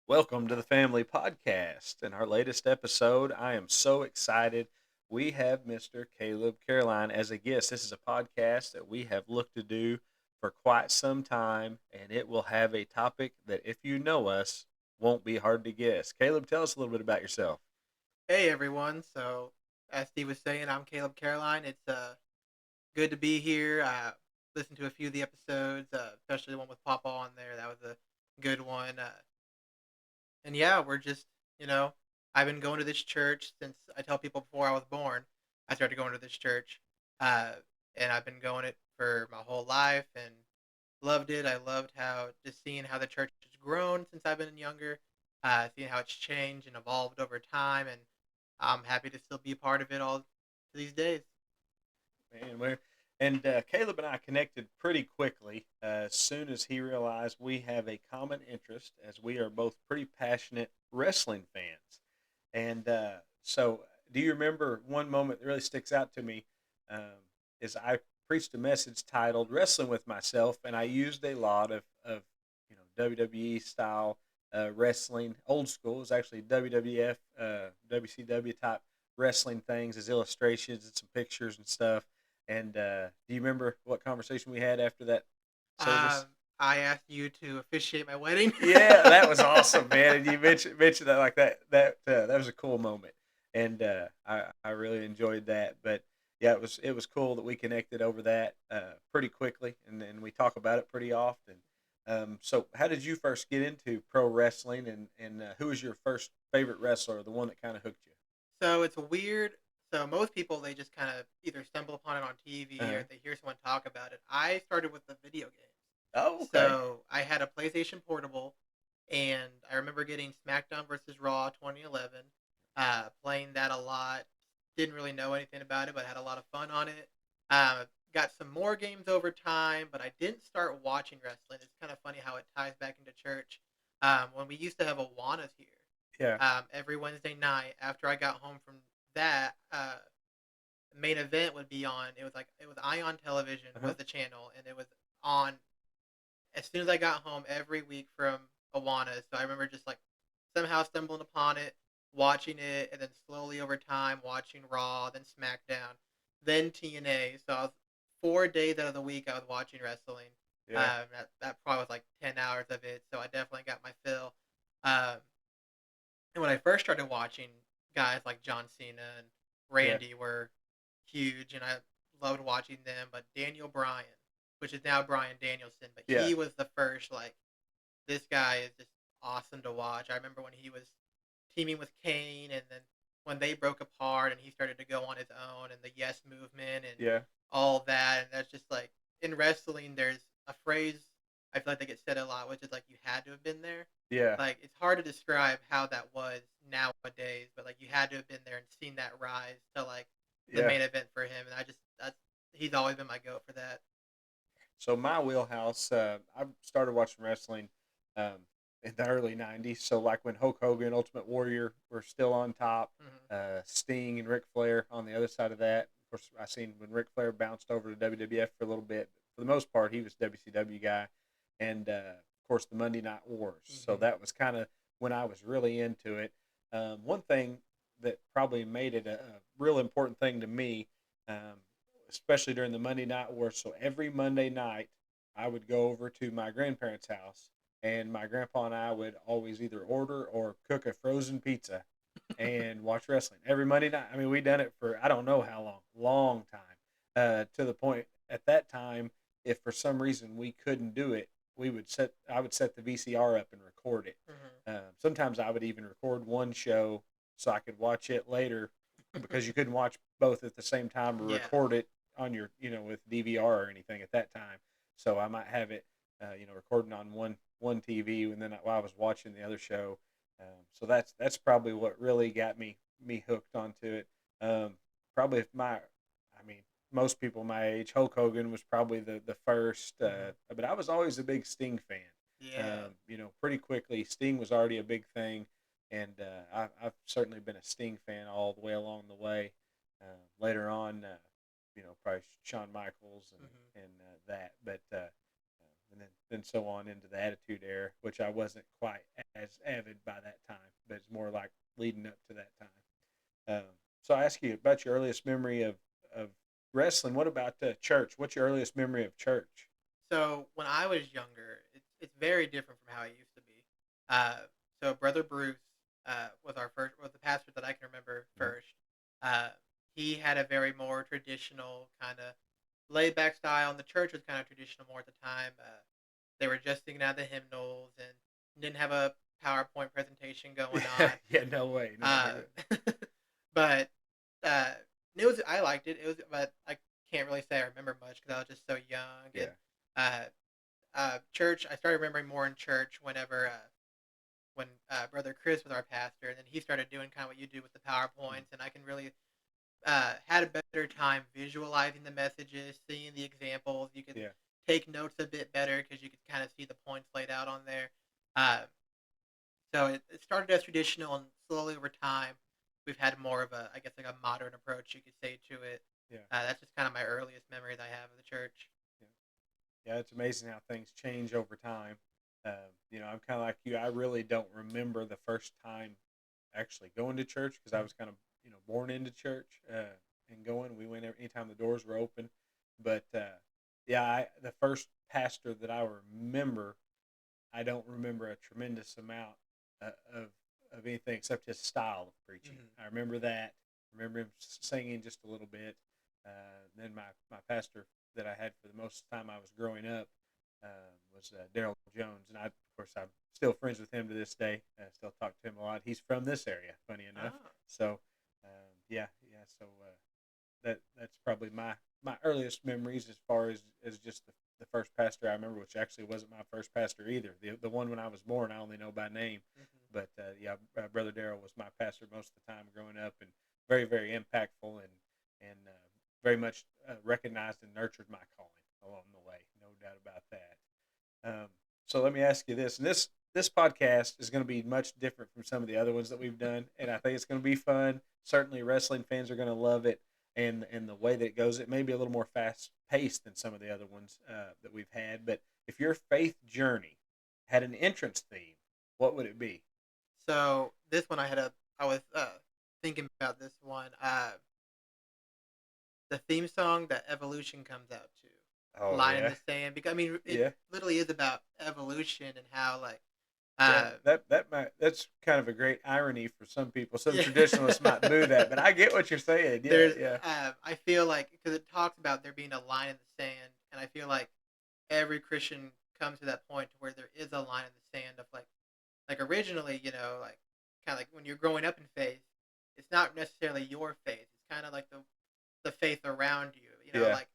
Welcome to the Family Podcast. In our latest episode, I am so excited. We have Mr. Caleb Carlyon as a guest. This is a podcast that we have looked to do for quite some time, and it will have a topic that, if you know us, won't be hard to guess. Caleb, tell us a little bit about yourself. Hey everyone. So as Steve was saying, I'm Caleb Caroline. It's good to be here. Listened to a few of the episodes, especially the one with Papa on there. That was a good one. And yeah, we're just I've been going to this church since I tell people before I was born. I started going to this church, uh, and I've been going it for my whole life and loved it. I loved how just seeing how the church has grown since I've been younger, seeing how it's changed and evolved over time, and I'm happy to still be a part of it all to these days. Man, Caleb and I connected pretty quickly as soon as he realized we have a common interest, as we are both pretty passionate wrestling fans. And do you remember one moment that really sticks out to me? Um, is I preached a message titled "Wrestling with Myself," and I used a lot of WWE style wrestling, old school. It was actually WWF, WCW type wrestling things as illustrations and some pictures and stuff. And do you remember what conversation we had after that Um, service? I asked you to officiate my wedding. Yeah, that was awesome, man. And you mentioned that like that was a cool moment, and I really enjoyed that. But yeah, it was cool that we connected over that pretty quickly, and then we talk about it pretty often. So, how did you first get into pro wrestling, and who was your first favorite wrestler, the one that kind of hooked you? So it's weird. So most people they just kind of either stumble upon it on TV or Uh-huh. they hear someone talk about it. I started with the video Oh, games. okay. So I had a PlayStation Portable, and I remember getting SmackDown versus Raw 2011. Playing that a lot. Didn't really know anything about it, but had a lot of fun on it. Got some more games over time, but I didn't start watching wrestling. It's kind of funny how it ties back into church. When we used to have Awanas here, Yeah. every Wednesday night after I got home from that, main event would be on. It was Ion Television Uh-huh. was the channel, and it was on as soon as I got home every week from Awana. So I remember just like somehow stumbling upon it, watching it, and then slowly over time watching Raw, then SmackDown, then TNA. So I was 4 days out of the week I was watching wrestling. Yeah. That probably was like 10 hours of it. So I definitely got my fill. Um, and when I first started watching, guys like John Cena and Yeah. Randy were huge, and I loved watching them. But Daniel Bryan, which is now Bryan Danielson, but Yeah. he was the first, like, this guy is just awesome to watch. I remember when he was teaming with Kane, and then when they broke apart and he started to go on his own, and the Yes movement and Yeah. all that. And that's just like in wrestling, there's a phrase I feel like they get said a lot, which is like you had to have been there. Yeah. Like it's hard to describe how that was nowadays, but like you had to have been there and seen that rise to like the Yeah. main event for him. And I just that's he's always been my goat for that. So my wheelhouse, I started watching wrestling um, in the early '90s. So like when Hulk Hogan, Ultimate Warrior were still on top, Hmm. Sting and Ric Flair on the other side of that. Of course, I seen when Ric Flair bounced over to WWF for a little bit. For the most part, he was WCW guy, and of course the Monday Night Wars. So Hmm. that was kind of when I was really into it. One thing that probably made it a real important thing to me. Um, Especially during the Monday Night Wars. So every Monday night, I would go over to my grandparents' house, and my grandpa and I would always either order or cook a frozen pizza and watch wrestling every Monday night. I mean, we done it for I don't know how long, long time. To the point at that time, if for some reason we couldn't do it, I would set the VCR up and record it. Hmm. Sometimes I would even record one show so I could watch it later because you couldn't watch both at the same time or Yeah. record it on your with DVR or anything at that time. So I might have it recording on one TV and then while I was watching the other show. So that's probably what really got me hooked onto it. Um, Probably if I mean, most people my age, Hulk Hogan was probably the first, Hmm. but I was always a big Sting fan. Yeah. Pretty quickly, Sting was already a big thing, and I've certainly been a Sting fan all the way along the way. Later on, probably Shawn Michaels Hmm. and that, but and then so on into the Attitude Era, which I wasn't quite as avid by that time, but it's more like leading up to that time. So I ask you about your earliest memory of wrestling. What about church? What's your earliest memory of church? So when I was younger, it's very different from how it used to be. Uh, so Brother Bruce was the pastor that I can remember Mhm. first. Uh, he had a very more traditional kind of laid back style, and the church was kind of traditional more at the time. They were just singing out the hymnals and didn't have a PowerPoint presentation going Yeah, on. yeah, no way, no, Uh, but uh, it was I liked it. It was, but I can't really say I remember much because I was just so young. And yeah, uh, church, I started remembering more in church when Brother Chris was our pastor, and then he started doing kind of what you do with the mm, PowerPoints, and I can really had a better time visualizing the messages, seeing the examples. You could yeah, take notes a bit better because you could kind of see the points laid out on there. Uh, so it started as traditional, and slowly over time, we've had more of a, I guess, like a modern approach, you could say, to it. yeah, That's just kind of my earliest memories I have of the church. yeah. Yeah, it's amazing how things change over time. I'm kind of like you. I really don't remember the first time actually going to church because I was kind of born into church and going. We went anytime the doors were open. But yeah, the first pastor that I remember, I don't remember a tremendous amount of anything except his style of preaching. Mm-hmm. I remember that. I remember him singing just a little bit. Then my pastor that I had for the most time I was growing up was Daryl Jones, and of course I'm still friends with him to this day. I still talk to him a lot. He's from this area, funny enough. Oh. So yeah, yeah. So that's probably my earliest memories as far as just the first pastor I remember, which actually wasn't my first pastor either. The one when I was born, I only know by name. Mm-hmm. But yeah, Brother Darrell was my pastor most of the time growing up, and very very impactful and very much recognized and nurtured my calling along the way. No doubt about that. So let me ask you this, and this podcast is going to be much different from some of the other ones that we've done, and I think it's going to be fun. Certainly, wrestling fans are going to love it, and the way that it goes, it may be a little more fast paced than some of the other ones that we've had. But if your faith journey had an entrance theme, what would it be? So this one I was thinking about this one. The theme song that Evolution comes out to, Oh "Line in yeah, the Sand," because I mean it yeah, literally is about evolution and how like yeah. uh That's kind of a great irony for some people. Some yeah. traditionalists might boo that, but I get what you're saying. Yeah, There's yeah, I feel like because it talks about there being a line in the sand, and I feel like every Christian comes to that point to where there is a line in the sand of like originally, like kind of like when you're growing up in faith, it's not necessarily your faith. It's kind of like the faith around you. yeah, Like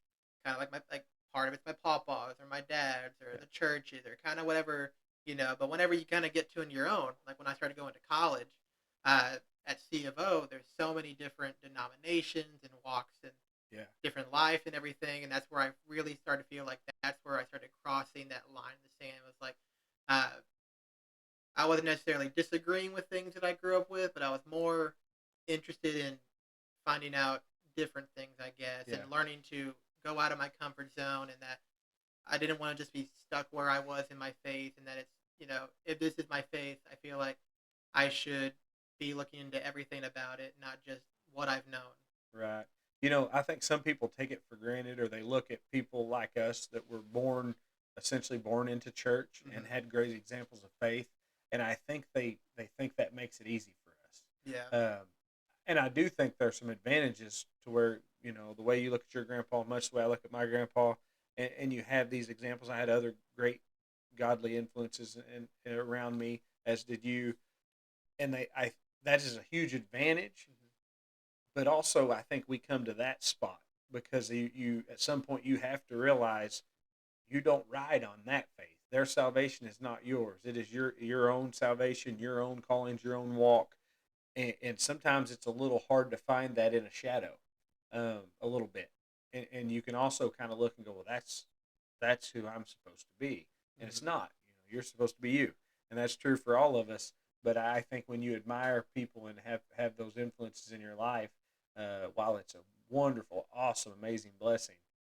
kind of like my like part of it's my papa's or my dad's or yeah, the churches or kind of whatever. But whenever you kind of get to in your own, like when I started going to college, uh, at C of O, there's so many different denominations and walks and yeah, different life and everything, and that's where I really started to feel like that's where I started crossing that line in the sand. It was like uh, I wasn't necessarily disagreeing with things that I grew up with, but I was more interested in finding out different things, I guess, yeah. and learning to go out of my comfort zone, and that I didn't want to just be stuck where I was in my faith, and that it's, if this is my faith, I feel like I should be looking into everything about it, not just what I've known. Right. I think some people take it for granted or they look at people like us that were essentially born into church and Hmm. had great examples of faith. And I think they think that makes it easy for Yeah. us. And I do think there's some advantages to where, the way you look at your grandpa, much the way I look at my grandpa, and you have these examples. I had other great godly influences around me, as did you. And that is a huge advantage, Hmm. but also I think we come to that spot because you at some point you have to realize you don't ride on that faith. Their salvation is not yours. It is your own salvation, your own callings, your own walk, and sometimes it's a little hard to find that in a shadow, a little bit, and you can also kind of look and go, well, that's who I'm supposed to be, and it's Hmm. not. You're supposed to be you, and that's true for all of us. But I think when you admire people and have those influences in your life, while it's a wonderful, awesome, amazing blessing,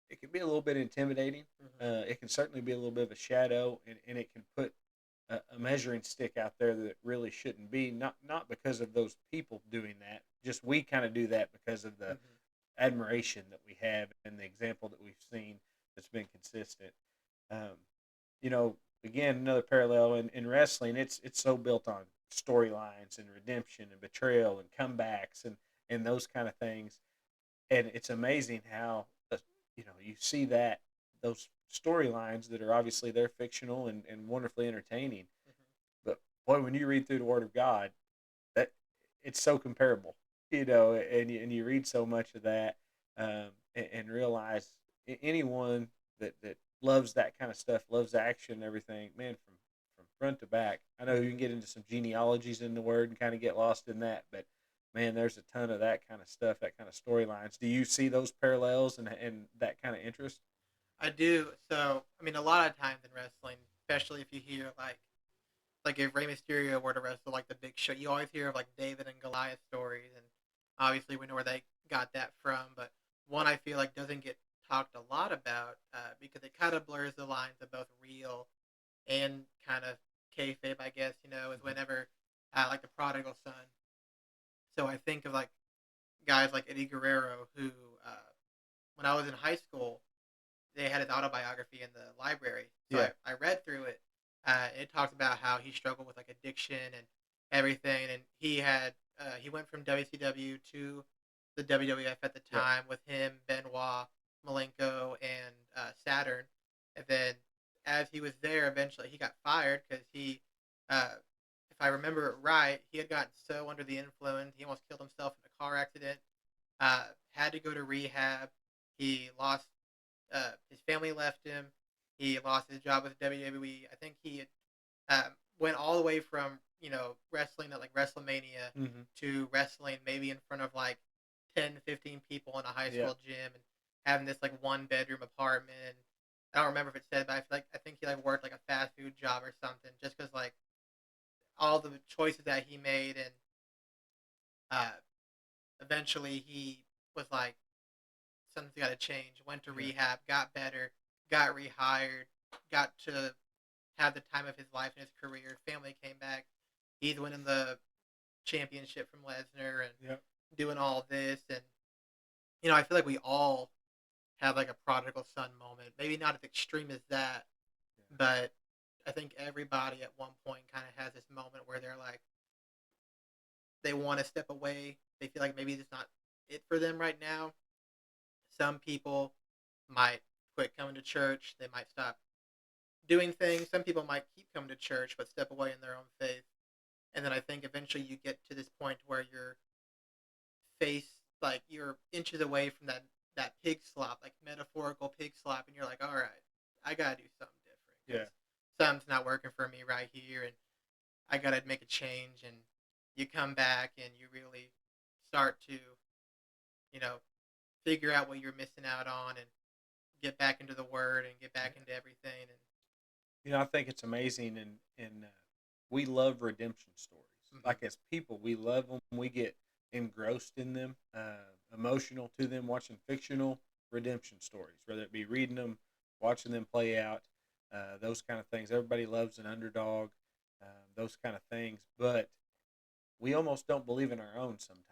it can be a little bit intimidating. Hmm. It can certainly be a little bit of a shadow, and it can put a measuring stick out there that really shouldn't be. Not because of those people doing that. Just we kind of do that because of the Hmm. admiration that we have and the example that we've seen that's been consistent. Um, you know, again, another parallel in wrestling. It's so built on storylines and redemption and betrayal and comebacks and those kind of things. And it's amazing how you see that those storylines that are obviously they're fictional and wonderfully entertaining. But boy, when you read through the Word of God, that it's so comparable, and you read so much of that, and realize anyone that loves that kind of stuff, loves action and everything, man, from front to back. I know you can Hmm. get into some genealogies in the Word and kind of get lost in that, but man, there's a ton of that kind of stuff, that kind of storylines. Do you see those parallels and that kind of interest? I do. So, I mean, a lot of times in wrestling, especially if you hear like if Rey Mysterio were to wrestle like the Big Show, you always hear of like David and Goliath stories, and obviously we know where they got that from. But one I feel like doesn't get talked a lot about because it kind of blurs the lines of both real and kind of kayfabe, I guess. Is Mhm. whenever like the prodigal son. So I think of like guys like Eddie Guerrero, who when I was in high school, they had his autobiography in the library. So Yeah, I read through it. It talks about how he struggled with like addiction and everything, and he went from WCW to the WWF at the yeah, time with him, Benoit, Malenko, and Saturn. And then as he was there, eventually he got fired because if I remember it right, he had gotten so under the influence, he almost killed himself in a car accident. Had to go to rehab. He lost his family left him. He lost his job with WWE. I think he went all the way from wrestling at like WrestleMania hmm, to wrestling maybe in front of like 10, 15 people in a high yeah, school gym and having this like one bedroom apartment. And I don't remember if it said, but I think he like worked like a fast food job or something just because like all the choices that he made and uh, eventually he was like something's got to change. Went to yeah. rehab, got better, got rehired, got to have the time of his life in his career. Family came back. He's winning the championship from Lesnar and Yeah. doing all this. And, I feel like we all have like a prodigal son moment. Maybe not as extreme as that, but I think everybody at one point kind of has this moment where they're like, they want to step away. They feel like maybe it's not it for them right now. Some people might quit coming to church. They might stop doing things. Some people might keep coming to church but step away in their own faith. And then I think eventually you get to this point where your face, like you're inches away from that pig slop, like metaphorical pig slop, and you're like, all right, I gotta do something different Yeah. because something's not working for me right here, and I gotta make a change. And you come back and you really start to, you know, figure out what you're missing out on and get back into the word and get back Yeah. into everything. And I think it's amazing, and we love redemption stories. mm-hmm, Like as people, we love them. We get engrossed in them, emotional to them, watching fictional redemption stories, whether it be reading them, watching them play out, those kind of things. Everybody loves an underdog, those kind of things. But we almost don't believe in our own sometimes.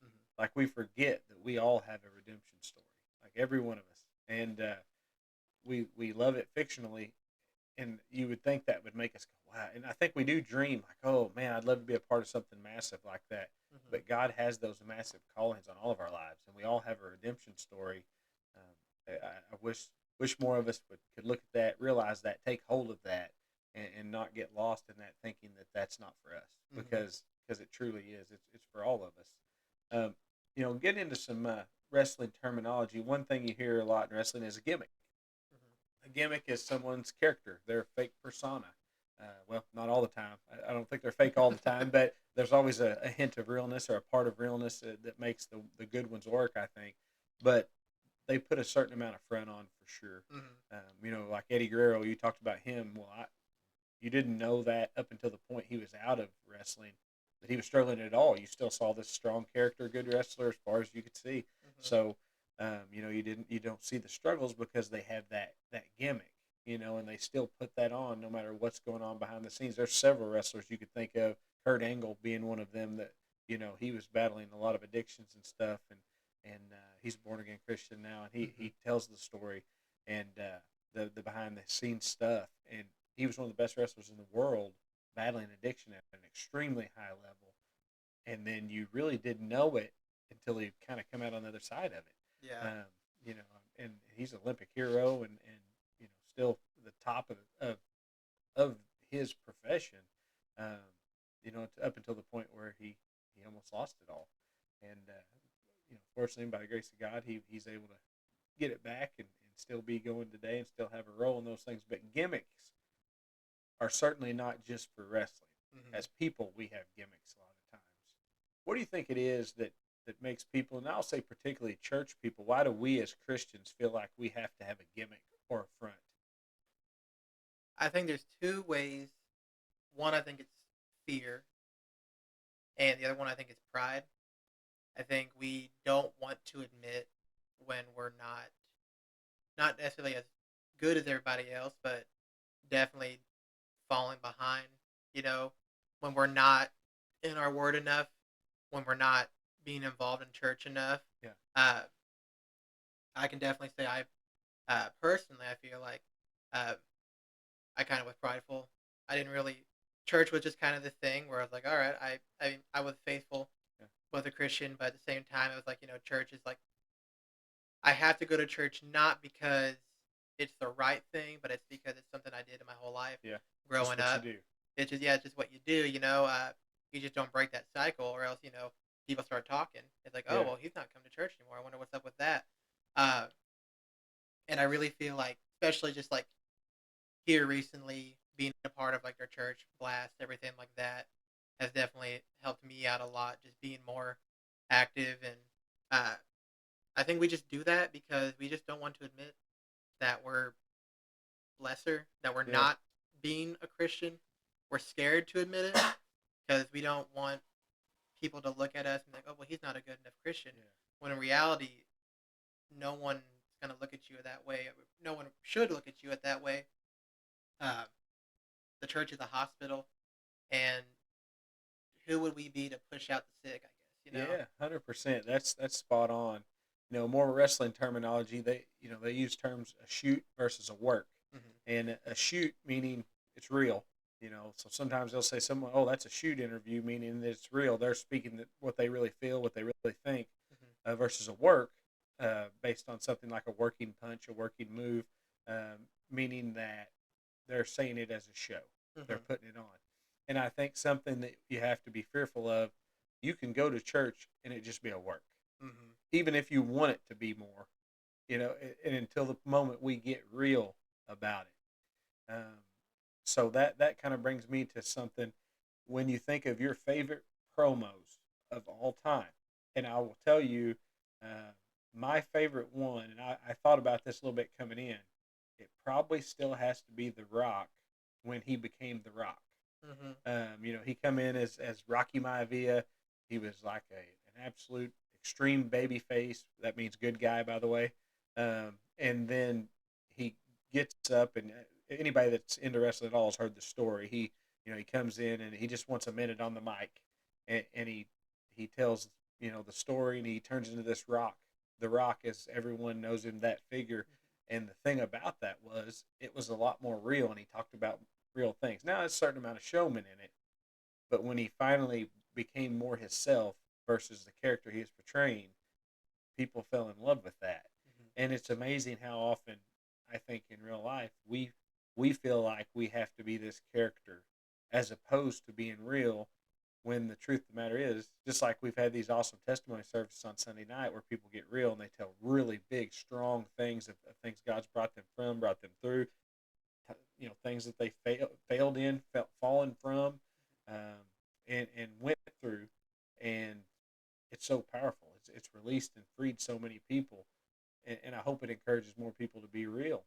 mm-hmm, Like we forget that we all have a redemption story, like every one of us, and we love it fictionally, and you would think that would make us go, wow. And I think we do dream like, oh man, I'd love to be a part of something massive like that. mm-hmm. But God has those massive callings on all of our lives, and we all have a redemption story. I wish more of us could look at that, realize that, take hold of that, and not get lost in that thinking that that's not for us, Mm-hmm. because it truly is. It's for all of us. Get into some wrestling terminology. One thing you hear a lot in wrestling is a gimmick. Mm-hmm. A gimmick is someone's character, their fake persona. Well, not all the time. I don't think they're fake all the time, but there's always a hint of realness or a part of realness that makes the good ones work, I think. But they put a certain amount of front on for sure. Mm-hmm. Like Eddie Guerrero, you talked about him. Well, you didn't know that up until the point he was out of wrestling, that he was struggling at all. You still saw this strong character, good wrestler as far as you could see. Mm-hmm. So, you don't see the struggles because they have that gimmick. and they still put that on no matter what's going on behind the scenes. There's several wrestlers you could think of, Kurt Angle being one of them, that he was battling a lot of addictions and stuff, and he's a born again Christian now, and Hmm. he tells the story and the behind the scenes stuff, and he was one of the best wrestlers in the world battling addiction at an extremely high level, and then you really didn't know it until he kind of come out on the other side of it. Yeah. Um, and he's an Olympic hero, and still the top of his profession. Um, up until the point where he almost lost it all, and fortunately, by the grace of God, he's able to get it back and still be going today and still have a role in those things. But gimmicks are certainly not just for wrestling. Hmm. As people, we have gimmicks a lot of times. What do you think it is that makes people, and I'll say particularly church people, why do we as Christians feel like we have to have a gimmick or a front? I think there's two ways. One, I think it's fear, and the other one, I think it's pride. I think we don't want to admit when we're not necessarily as good as everybody else, but definitely falling behind. You know, when we're not in our word enough, when we're not being involved in church enough. Yeah, Uh, I can definitely say personally, I feel like uh, I kind of was prideful. I didn't really. Church was just kind of the thing where I was like, all right, I was faithful, yeah, was a Christian, but at the same time, it was like, church is like I have to go to church not because it's the right thing, but it's because it's something I did in my whole life yeah. It's just growing what you up. do. It's just yeah, it's just what you do. You just don't break that cycle, or else people start talking. It's like, oh Yeah, well, he's not coming to church anymore. I wonder what's up with that. Uh, and I really feel like, especially just like here recently, being a part of like their church blast, everything like that, has definitely helped me out a lot. Just being more active, and uh, I think we just do that because we just don't want to admit that we're lesser, that we're yeah, not being a Christian. We're scared to admit it because we don't want people to look at us and be like, oh, well, he's not a good enough Christian. yeah. When in reality, no one's going to look at you that way. No one should look at you at that way. Uh, the church is a hospital, and who would we be to push out the sick, I guess. Yeah, 100%. That's spot on. More wrestling terminology. They use terms a shoot versus a work, Hmm. and a shoot meaning it's real. So sometimes they'll say someone, oh, that's a shoot interview, meaning that it's real. They're speaking what they really feel, what they really think, Hmm. versus a work, based on something like a working punch, a working move, meaning that they're saying it as a show. They're Hmm. putting it on. And I think something that you have to be fearful of, you can go to church and it just be a work. Hmm. Even if you want it to be more, and until the moment we get real about it. So that kind of brings me to something. When you think of your favorite promos of all time, and I will tell you, uh, my favorite one, and I thought about this a little bit coming in. It probably still has to be The Rock when he became The Rock. Hmm. He come in as Rocky Maivia. He was like an absolute extreme baby face. That means good guy, by the way. And then he gets up, and anybody that's into wrestling at all has heard the story. He comes in and he just wants a minute on the mic, and he tells the story, and he turns into this Rock. The Rock, as everyone knows him, that figure. And the thing about that was it was a lot more real, and he talked about real things. Now, there's a certain amount of showman in it, but when he finally became more himself versus the character he was portraying, people fell in love with that. Hmm. And it's amazing how often I think in real life we feel like we have to be this character as opposed to being real, when the truth of the matter is, just like we've had these awesome testimony services on Sunday night where people get real and they tell really big, strong things of things God's brought them through, things that they failed in, fallen from, and went through, and it's so powerful. It's released and freed so many people, and I hope it encourages more people to be real.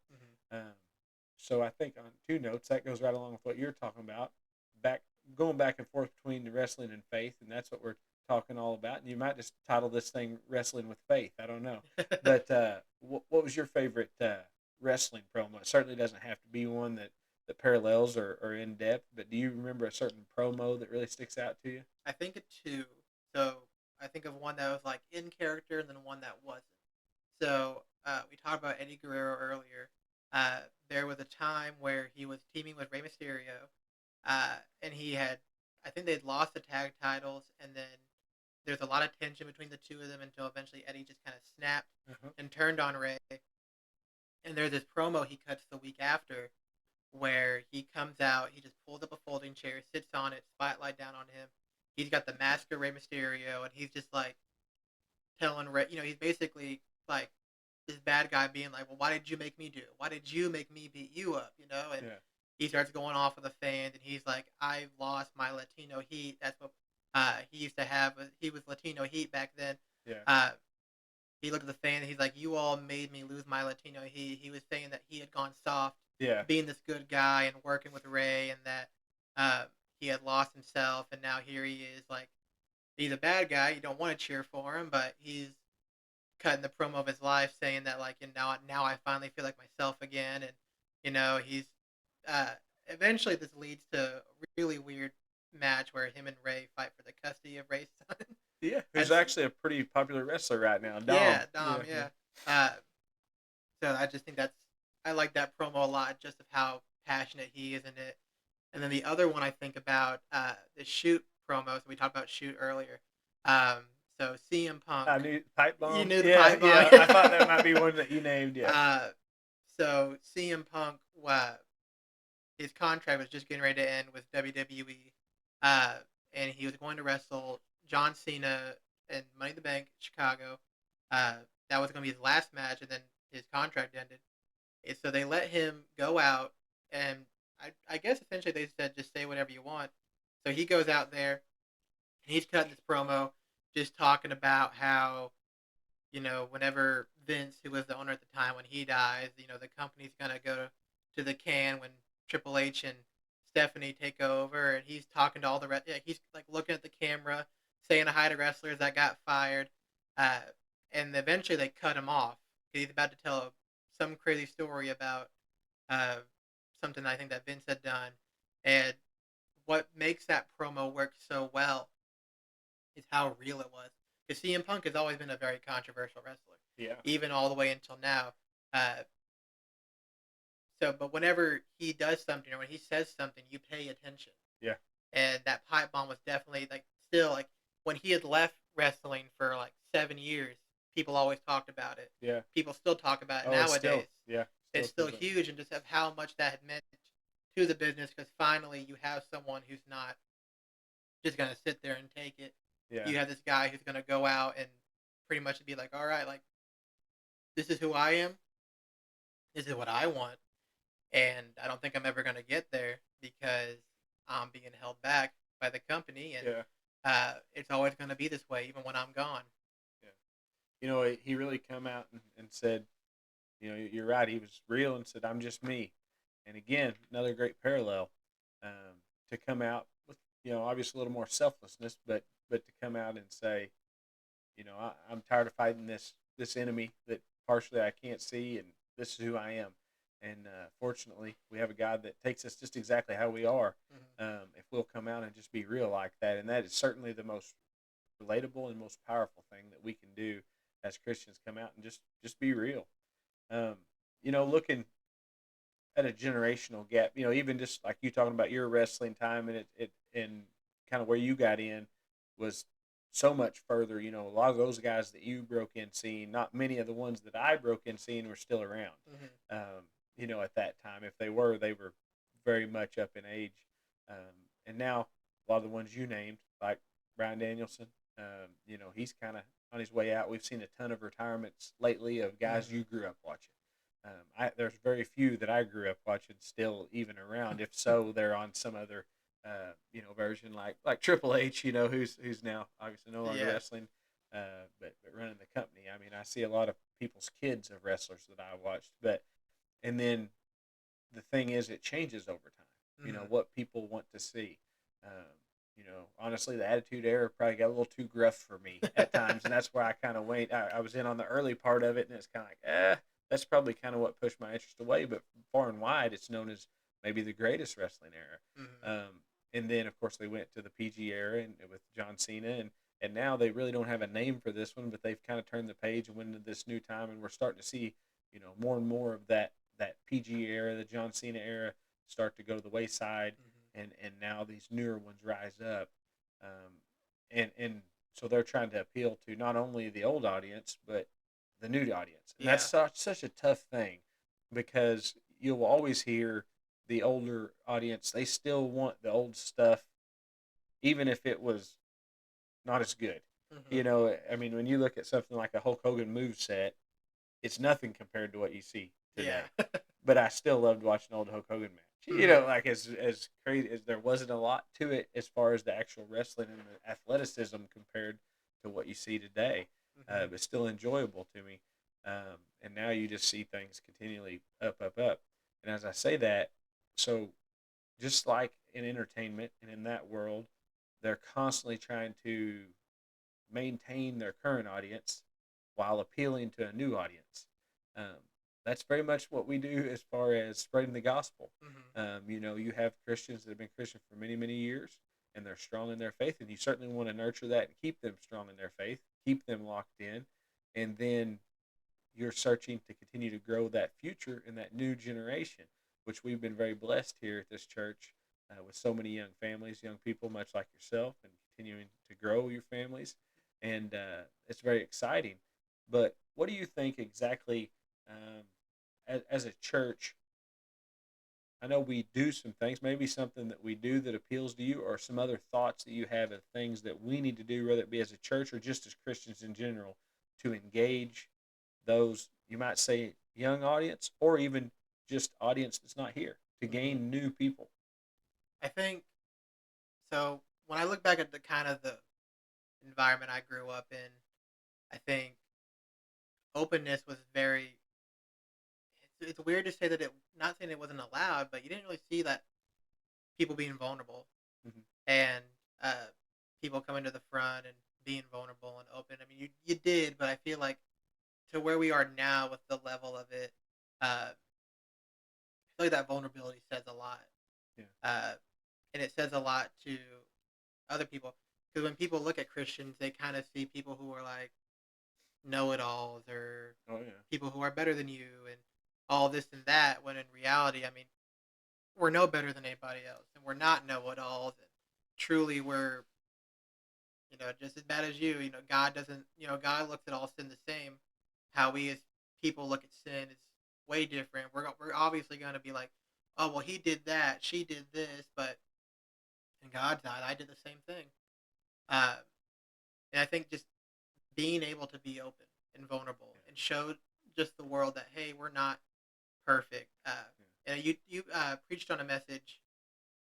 Hmm. Um, so I think on two notes that goes right along with what you're talking about, back going back and forth between the wrestling and faith, and that's what we're talking all about. And you might just title this thing "Wrestling with Faith." I don't know, but what was your favorite wrestling promo. It certainly doesn't have to be one that parallels or in depth, but do you remember a certain promo that really sticks out to you? I think of two. So I think of one that was like in character, and then one that wasn't. So we talked about Eddie Guerrero earlier. There was a time where he was teaming with Rey Mysterio, and he had, I think they'd lost the tag titles, and then there's a lot of tension between the two of them until eventually Eddie just kind of snapped Uh-huh. and turned on Rey. And there's this promo he cuts the week after where he comes out, he just pulls up a folding chair, sits on it, spotlight down on him. He's got the mask of Rey Mysterio, and he's just like telling Rey, he's basically like this bad guy being like, well, why did you make me do it? Why did you make me beat you up? And Yeah. he starts going off with the fans, and he's like, I've lost my Latino heat. That's what he used to have. He was Latino heat back then. Yeah. He looked at the fan, and he's like, you all made me lose my Latino heat. He was saying that he had gone soft Yeah. being this good guy and working with Ray, and that he had lost himself, and now here he is, like, he's a bad guy. You don't want to cheer for him, but he's cutting the promo of his life, saying that, like, now I finally feel like myself again, and he's uh, eventually this leads to a really weird match where him and Ray fight for the custody of Ray's son. Yeah. Who's That's actually a pretty popular wrestler right now, Dom. yeah, Dom, Yeah. yeah. Uh, so I just think I like that promo a lot, just of how passionate he is in it. And then the other one I think about, the Shoot promo. So we talked about Shoot earlier. Um, so CM Punk, I knew pipe you bomb. knew the Yeah, pipe bomb. yeah. I thought that might be one that you named. Yeah. So CM Punk, his contract was just getting ready to end with WWE, uh, and he was going to wrestle John Cena in Money in the Bank, Chicago. Uh, that was going to be his last match, and then his contract ended. And so they let him go out, and I guess essentially they said, just say whatever you want. So he goes out there, and he's cutting this promo, just talking about how, whenever Vince, who was the owner at the time, when he dies, the company's going to go to the can when Triple H and Stephanie take over, and he's talking to all the yeah, he's like looking at the camera, saying hi to wrestlers that got fired, uh, and eventually they cut him off because he's about to tell some crazy story about uh, something I think that Vince had done, and what makes that promo work so well is how real it was. Because CM Punk has always been a very controversial wrestler, Yeah. even all the way until now. Uh, but whenever he does something or when he says something, you pay attention. Yeah. And that pipe bomb was definitely like still like when he had left wrestling for like 7 years, people always talked about it. Yeah. People still talk about it Oh, nowadays. still, yeah. It's still huge, and just of how much that had meant to the business, because finally you have someone who's not just gonna sit there and take it. Yeah. You have this guy who's gonna go out and pretty much be like, all right, like, this is who I am. This is what I want, and I don't think I'm ever gonna get there because I'm being held back by the company, and Yeah. it's always gonna be this way, even when I'm gone. Yeah. He really come out and said, you're right. He was real and said, I'm just me. And again, another great parallel, to come out with, obviously a little more selflessness, but to come out and say, I'm tired of fighting this enemy that partially I can't see, and this is who I am. And fortunately, we have a God that takes us just exactly how we are. If we'll come out and just be real like that, and that is certainly the most relatable and most powerful thing that we can do as Christians. Come out and just be real. Um, looking at a generational gap. Even just like you talking about your wrestling time and it and kind of where you got in was so much further. A lot of those guys that you broke in seeing, not many of the ones that I broke in seeing were still around. At that time, if they were very much up in age. And now a lot of the ones you named, like Brian Danielson, he's kind of on his way out. We've seen a ton of retirements lately of guys you grew up watching. There's very few that I grew up watching still even around. If so, they're on some other, version like Triple H, who's now obviously no longer wrestling, but running the company. I mean, I see a lot of people's kids of wrestlers that I watched, and then the thing is, it changes over time. What people want to see. Honestly, the Attitude Era probably got a little too gruff for me at times, and that's where I kind of wait. I was in on the early part of it, and it's kind of like, that's probably kind of what pushed my interest away. But far and wide, it's known as maybe the greatest wrestling Hmm. era. And then, of course, they went to the PG era and with John Cena, and now they really don't have a name for this one, but they've kind of turned the page and went into this new time, and we're starting to see, more and more of that PG era, the John Cena era, start to go to the wayside, Hmm. and now these newer ones rise up, and so they're trying to appeal to not only the old audience but the new audience, and that's Yeah. such a tough thing because you'll always hear the older audience, they still want the old stuff even if it was not as good. Hmm. I mean, when you look at something like a Hulk Hogan move set, it's nothing compared to what you see Yeah. today. But I still loved watching old Hulk Hogan match. Hmm. Like as crazy as there wasn't a lot to it as far as the actual wrestling and the athleticism compared to what you see today, Hmm. but still enjoyable to me. And now you just see things continually up, up, up. And as I say that, so just like in entertainment and in that world, they're constantly trying to maintain their current audience while appealing to a new audience. Um, that's very much what we do as far as spreading the gospel. Hmm. You have Christians that have been Christian for many, many years, and they're strong in their faith, and you certainly want to nurture that and keep them strong in their faith, keep them locked in, and then you're searching to continue to grow that future in that new generation, which we've been very blessed here at this church with so many young families, young people, much like yourself, and continuing to grow your families. And it's very exciting. But what do you think exactly as a church? I know we do some things, maybe something that we do that appeals to you, or some other thoughts that you have of things that we need to do, whether it be as a church or just as Christians in general, to engage those, you might say, young audience, or even just audience that's not here, to Hmm. gain new people. I think so. When I look back at the kind of the environment I grew up in, I think openness was very. It's weird to say that it. Not saying it wasn't allowed, but you didn't really see that people being vulnerable Mm-hmm. and uh, people coming to the front and being vulnerable and open. I mean, you did, but I feel like to where we are now with the level of it, I feel like that vulnerability says a lot, Yeah. uh, and it says a lot to other people. Because when people look at Christians, they kind of see people who are like know-it-alls or Oh yeah. people who are better than you and all this and that. When in reality, I mean, we're no better than anybody else, and we're not know-it-alls. And truly, we're just as bad as you. God doesn't. God looks at all sin the same. How we as people look at sin is way different. We're obviously going to be like, oh well, he did that, she did this, but in God's eye, I did the same thing. Uh, and I think just being able to be open and vulnerable Yeah. and show just the world that hey, we're not perfect. And you preached on a message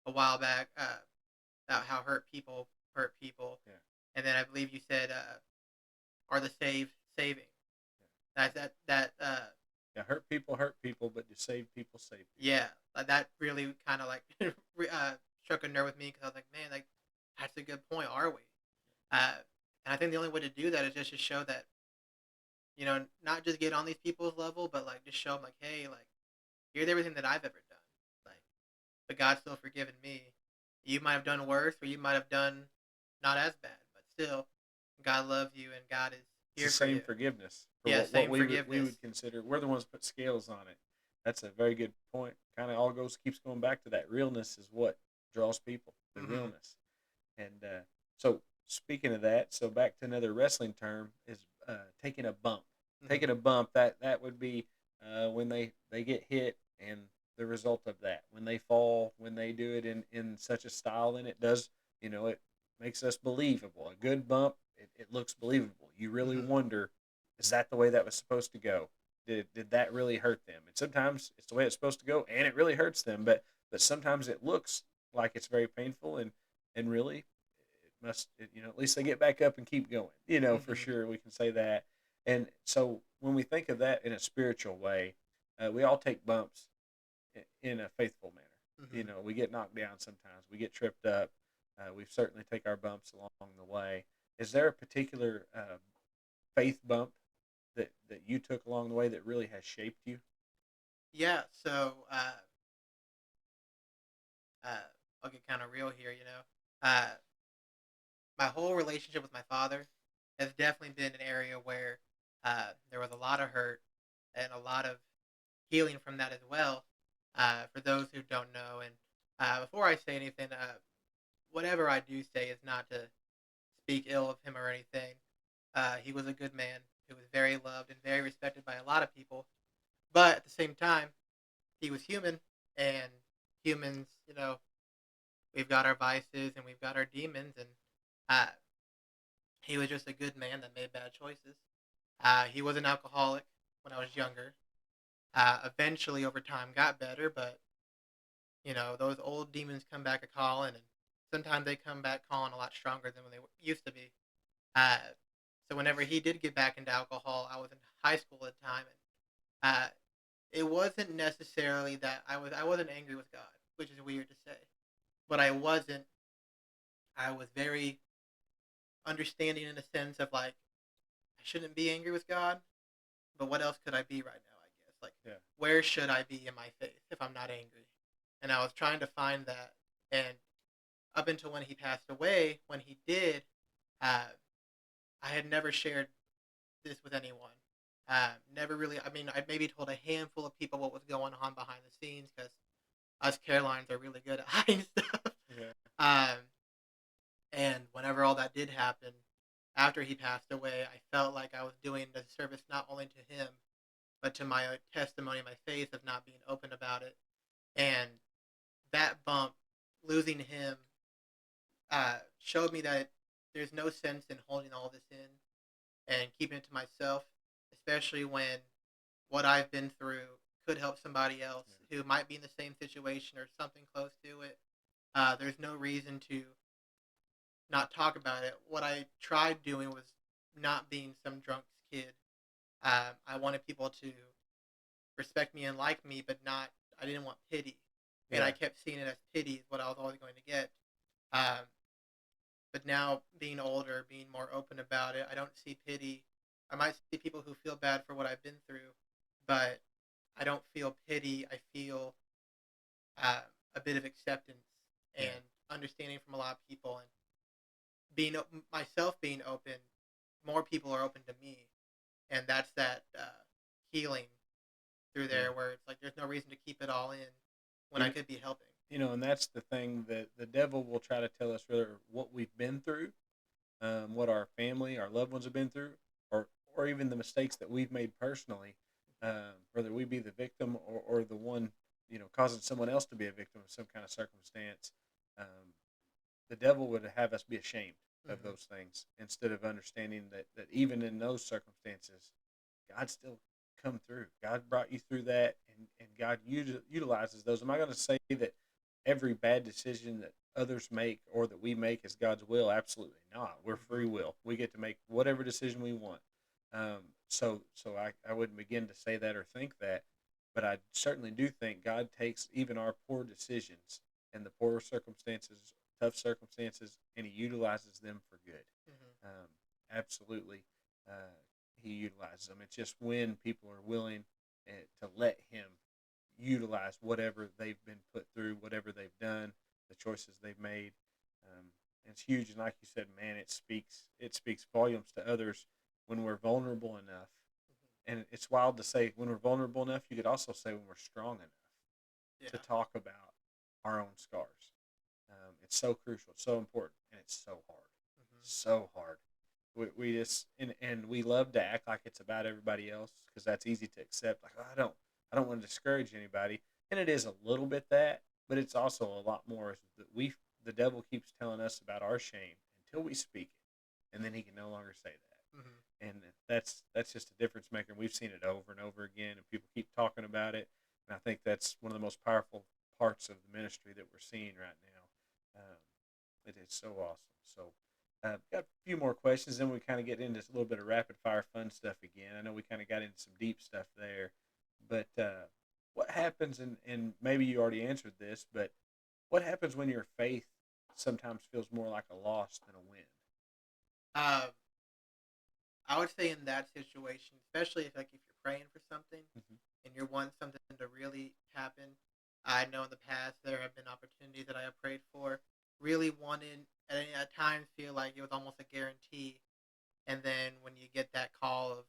a while back about how hurt people, Yeah. and then I believe you said are the saving. That Yeah. Hurt people, but to save people, save people. yeah, that really kind of like struck a nerve with me because I was like, man, like that's a good point. Are we? Uh, and I think the only way to do that is just to show that not just get on these people's level, but like just show them like, hey, like here's everything that I've ever done. Like, but God's still forgiven me. You might have done worse, or you might have done not as bad, but still, God loves you and God is It's the here for same you. forgiveness for Yeah, what same we would forgiveness. consider. We're the ones that put scales on it. That's a very good point. Kind of all keeps going back to that realness is what draws people. The Hmm. realness. And so, speaking of that, so back to another wrestling term is taking a bump. Hmm. Taking a bump, that would be when they get hit and the result of that. When they fall, when they do it in such a style, then it does, it makes us believable. A good bump, it looks believable. You really Hmm. wonder, is that the way that was supposed to go? Did that really hurt them? And sometimes it's the way it's supposed to go, and it really hurts them. But sometimes it looks like it's very painful, and really at least they get back up and keep going, for Hmm. sure we can say that. And so when we think of that in a spiritual way, we all take bumps in a faithful manner. Hmm. We get knocked down sometimes, we get tripped up, we certainly take our bumps along the way. Is there a particular faith bump that you took along the way that really has shaped you? Yeah. Uh, I'll get kind of real here. My whole relationship with my father has definitely been an area where there was a lot of hurt and a lot of healing from that as well. For those who don't know, and before I say anything, whatever I do say is not to speak ill of him or anything. He was a good man who was very loved and very respected by a lot of people. But at the same time, he was human, and humans, we've got our vices and we've got our demons, and uh, he was just a good man that made bad choices. He was an alcoholic when I was younger. Eventually, over time, got better, but those old demons come back a calling, and sometimes they come back calling a lot stronger than when they used to be. Uh, so whenever he did get back into alcohol, I was in high school at the time, and it wasn't necessarily that I wasn't angry with God, which is weird to say, but I was very understanding in a sense of like I shouldn't be angry with God, but what else could I be right now? I guess like Yeah. where should I be in my faith if I'm not angry? And I was trying to find that, and up until when he passed away, when he did, uh, I had never shared this with anyone. Never really. I mean, I maybe told a handful of people what was going on behind the scenes because us Carolines are really good at hiding stuff. Yeah. Um, and whenever all that did happen, after he passed away, I felt like I was doing a service not only to him, but to my testimony, my faith of not being open about it. And that bump, losing him, showed me that there's no sense in holding all this in and keeping it to myself, especially when what I've been through could help somebody else who might be in the same situation or something close to it. There's no reason to not talk about it. What I tried doing was not being some drunk kid. I wanted people to respect me and like me, but not. I didn't want pity, and I Yeah. kept seeing it as pity is what I was always going to get. Um, but now, being older, being more open about it, I don't see pity. I might see people who feel bad for what I've been through, but I don't feel pity. I feel uh, a bit of acceptance Yeah. and understanding from a lot of people, and myself being open. More people are open to me, and that's that healing through Yeah. there, where it's like there's no reason to keep it all in when I You, could be helping. and that's the thing that the devil will try to tell us rather what we've been through, what our family, our loved ones have been through, or even the mistakes that we've made personally, whether we be the victim or the one, causing someone else to be a victim of some kind of circumstance. Um, the devil would have us be ashamed of Mm-hmm. those things instead of understanding that even in those circumstances, God still come through. God brought you through that, and God utilizes those. Am I going to say that every bad decision that others make or that we make is God's will? Absolutely not. We're Mm-hmm. free will. We get to make whatever decision we want. So I wouldn't begin to say that or think that, but I certainly do think God takes even our poor decisions and the poor circumstances, tough circumstances, and He utilizes them for good. Mm-hmm. Um, absolutely, uh, He utilizes them. It's just when people are willing to let Him utilize whatever they've been put through, whatever they've done, the choices they've made. Um, it's huge, and like you said, man, it speaks volumes to others when we're vulnerable enough. And it's wild to say when we're vulnerable enough. You could also say when we're strong enough to Yeah. talk about our own scars. It's so crucial, it's so important, and it's so hard. Mm-hmm. So hard. We just and we love to act like it's about everybody else because that's easy to accept. Like, oh, I don't want to discourage anybody, and it is a little bit that, but it's also a lot more that the devil keeps telling us about our shame until we speak it, and then he can no longer say Mm-hmm. that. And that's just a difference maker. We've seen it over and over again, and people keep talking about it. And I think that's one of the most powerful parts of the ministry that we're seeing right now. It is so awesome. So, got a few more questions, then we kind of get into a little bit of rapid fire fun stuff again. I know we kind of got into some deep stuff there, but what happens, and maybe you already answered this, but what happens when your faith sometimes feels more like a loss than a win? Uh, I would say in that situation, especially if you're praying for something Hmm. and you want something to really happen. I know in the past there have been opportunities that I have prayed for, really wanted, and at times feel like it was almost a guarantee. And then when you get that call of,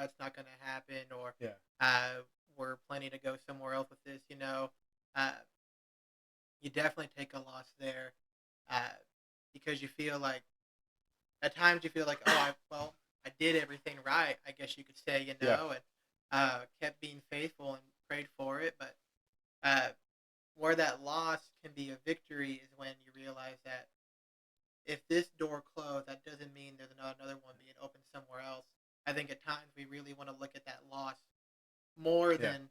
it's not going to happen, or Yeah. uh, we're planning to go somewhere else with this, uh, you definitely take a loss there, uh, because you feel like at times you feel like, oh, I did everything right, I guess you could say, Yeah. and kept being faithful and prayed for it. But uh, where that loss can be a victory is when you realize that if this door closed, that doesn't mean there's another one being opened somewhere else. I think at times we really want to look at that loss more Yeah. than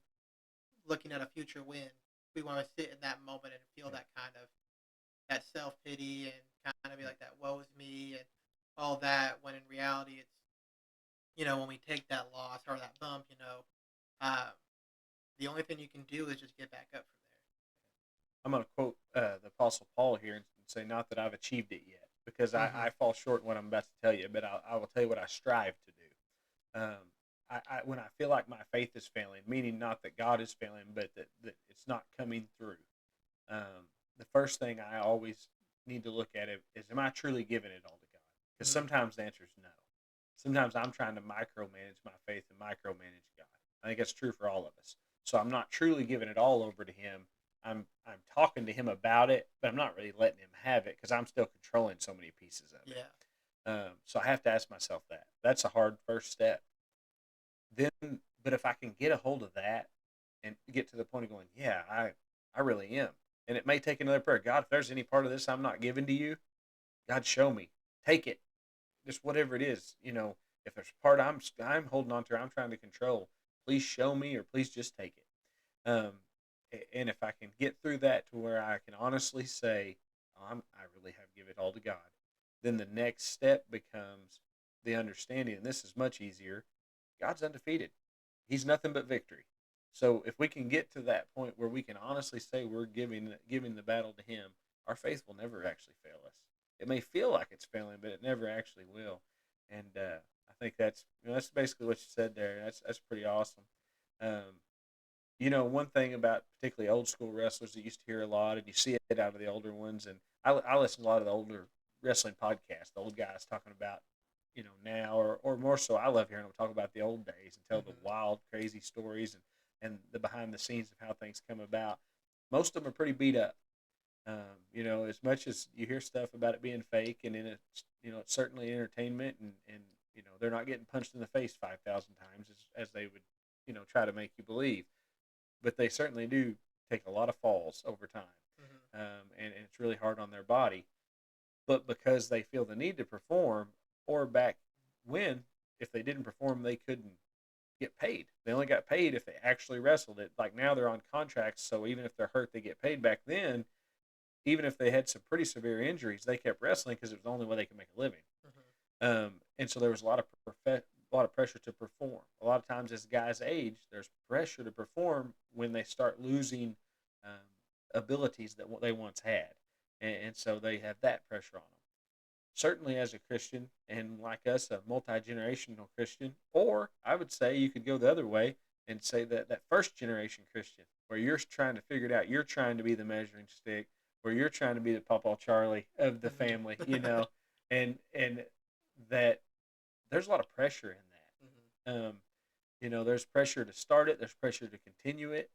looking at a future win. We want to sit in that moment and feel Yeah. that kind of that self pity and kind of be Yeah. like that woe is me and all that. When in reality, it's when we take that loss or that bump, uh, the only thing you can do is just get back up from I'm going to quote the Apostle Paul here and say, "Not that I've achieved it yet, because there. I fall short in what I'm about to tell you, but I will tell you what I strive to do." When I feel like my faith is failing, meaning not that God is failing, but that it's not coming through, the first thing I always need to look at it is, am I truly giving it all to God? Because Mm-hmm. sometimes the answer is no. Sometimes I'm trying to micromanage my faith and micromanage God. I think that's true for all of us. So I'm not truly giving it all over to Him. I'm talking to Him about it, but I'm not really letting Him have it because I'm still controlling so many pieces of it. Yeah. So I have to ask myself that. That's a hard first step. Then, but if I can get a hold of that and get to the point of going, yeah, I really am. And it may take another prayer. God, if there's any part of this I'm not giving to you, God, show me. Take it. Just whatever it is. If there's a part I'm holding on to, I'm trying to control. Please show me, or please just take it. And if I can get through that to where I can honestly say, oh, I really have give it all to God, then the next step becomes the understanding, and this is much easier. God's undefeated. He's nothing but victory. So if we can get to that point where we can honestly say we're giving the battle to Him, our faith will never actually fail us. It may feel like it's failing, but it never actually will. And I think that's basically what you said there. That's pretty awesome. Um, one thing about particularly old school wrestlers that you used to hear a lot, and you see it out of the older ones, and I listen to a lot of the older wrestling podcasts, the old guys talking about, now, or more so, I love hearing them talk about the old days and tell the Mm-hmm. wild, crazy stories and the behind the scenes of how things come about. Most of them are pretty beat up. As much as you hear stuff about it being fake, and in it, it's certainly entertainment, and they're not getting punched in the face 5,000 times as they would, try to make you believe, but they certainly do take a lot of falls over time, Mm-hmm. and it's really hard on their body. But because they feel the need to perform, or back when, if they didn't perform, they couldn't get paid. They only got paid if they actually wrestled it. Like now, they're on contracts, so even if they're hurt, they get paid. Back then, even if they had some pretty severe injuries, they kept wrestling because it was the only way they could make a living. Mm-hmm. And so there was a lot of pressure to perform. A lot of times, as guys age, there's pressure to perform when they start losing um, abilities that they once had, and so they have that pressure on them. Certainly, as a Christian, and like us, a multi generational Christian, or I would say you could go the other way and say that first generation Christian, where you're trying to figure it out, you're trying to be the measuring stick, where you're trying to be the Papa Charlie of the family, Mm-hmm. and that there's a lot of pressure in Mm-hmm. that. There's pressure to start it. There's pressure to continue it.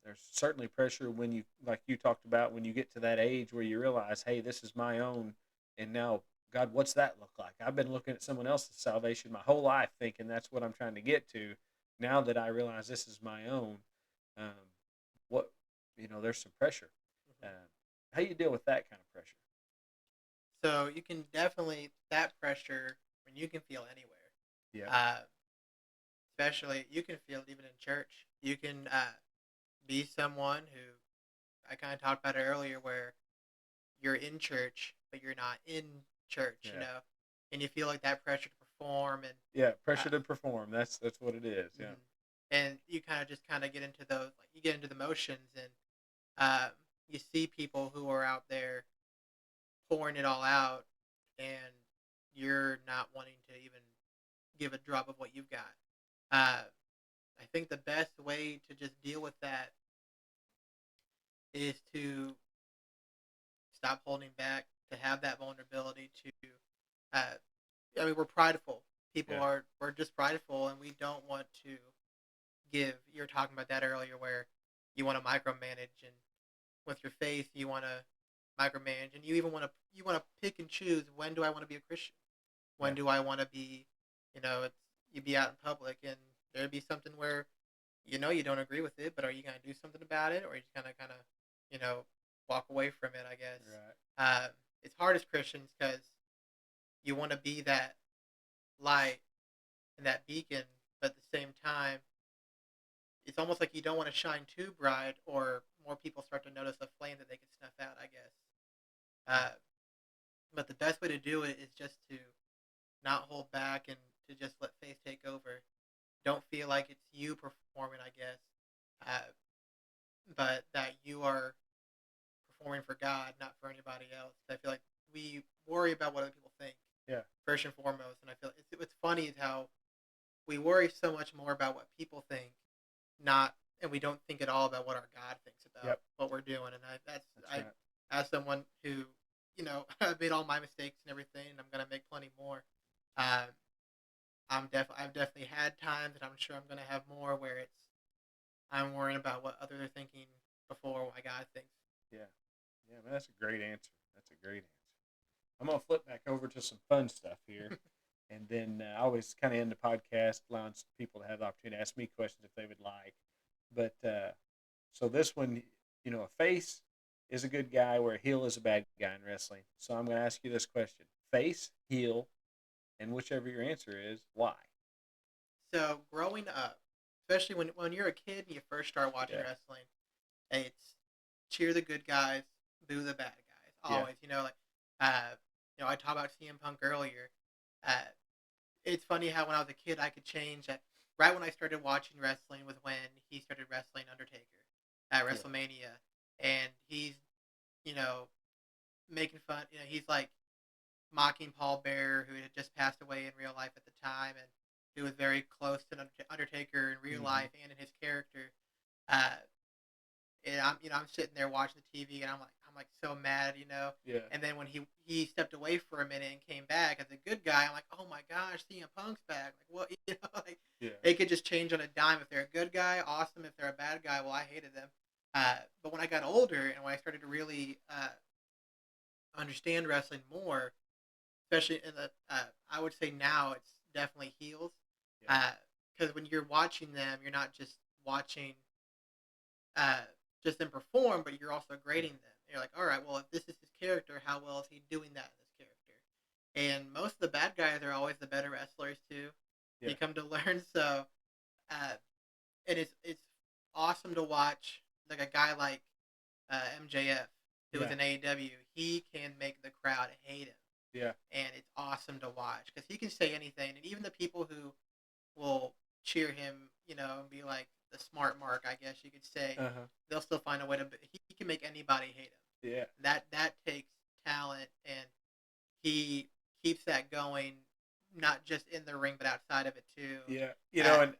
There's certainly pressure when you, like you talked about, when you get to that age where you realize, hey, this is my own, and now, God, what's that look like? I've been looking at someone else's salvation my whole life, thinking that's what I'm trying to get to. Now that I realize this is my own, um, what there's some pressure. Mm-hmm. Um, how you deal with that kind of pressure? So you can definitely that pressure when you can feel anywhere. Yeah, Uh, Especially you can feel it even in church. You can be someone who I kind of talked about it earlier, where you're in church but you're not in church, yeah, and you feel like that pressure to perform and yeah. uh, Pressure to perform. That's what it is. Yeah, mhm. And you kind of get into those, like you get into the motions, and um, you see people who are out there pouring it all out, and you're not wanting to even give a drop of what you've got. Uh, I think the best way to just deal with that is to stop holding back, to have that vulnerability to. Uh, I mean, we're prideful. People Yeah. are we're just prideful, and we don't want to give. You were talking about that earlier, where you want to micromanage, and with your faith, you want to micromanage, and you want to pick and choose. When do I want to be a Christian? Yeah. When do I want to be? It's you be out in public, and there'd be something where you don't agree with it, but are you gonna do something about it, or are you just gonna you know walk away from it? I guess Right. it's hard as Christians because you want to be that light and that beacon, but at the same time, it's almost like you don't want to shine too bright, or more people start to notice a flame that they can snuff out. I guess. But the best way to do it is just to not hold back and to just let faith take over. Don't feel like it's you performing, I guess, uh, but that you are performing for God, not for anybody else. I feel like we worry about what other people think Yeah. first and foremost, and I feel what's funny is how we worry so much more about what people think, not and we don't think at all about what our God thinks about Yep. what we're doing. And That's I right. as someone who I've made all my mistakes and everything, and I'm gonna make plenty more. Um, I've definitely had times, and I'm sure I'm gonna have more where I'm worrying about what others are thinking before what God thinks. Yeah. Yeah, man, that's a great answer. That's a great answer. I'm gonna flip back over to some fun stuff here, and then I always kind of end the podcast allowing people to have the opportunity to ask me questions if they would like. But so this one, a face is a good guy, where a heel is a bad guy in wrestling. So I'm going to ask you this question: face, heel, and whichever your answer is, why? So growing up, especially when you're a kid and you first start watching Yeah. wrestling, it's cheer the good guys, boo the bad guys. Yeah. Always, I talked about CM Punk earlier. Uh, it's funny how when I was a kid, I could change. Right when I started watching wrestling was when he started wrestling Undertaker at Yeah. WrestleMania, and he's you know making fun. He's like mocking Paul Bearer, who had just passed away in real life at the time, and who was very close to Undertaker in real Mm-hmm. life and in his character. Uh, and I'm sitting there watching the TV, and I'm like so mad. Yeah. And then when he stepped away for a minute and came back as a good guy, I'm like, oh my gosh, CM Punk's back. Like what? Like Yeah. they could just change on a dime. If they're a good guy, awesome. If they're a bad guy, well, I hated them. But when I got older and when I started to really understand wrestling more, especially in the, I would say now it's definitely heels. Yeah. Because when you're watching them, you're not just watching uh, just them perform, but you're also grading them. You're like, all right, well, if this is his character, how well is he doing that in this character? And most of the bad guys are always the better wrestlers too. Yeah. You come to learn. So, uh, and it's awesome to watch like a guy like MJF who was Yeah. in AEW. He can make the crowd hate him, Yeah. and it's awesome to watch because he can say anything, and even the people who will cheer him, and be like the smart mark, I guess you could say, Uh huh. they'll still find a way to. He can make anybody hate him. Yeah. That takes talent, and he keeps that going, not just in the ring but outside of it too. Yeah.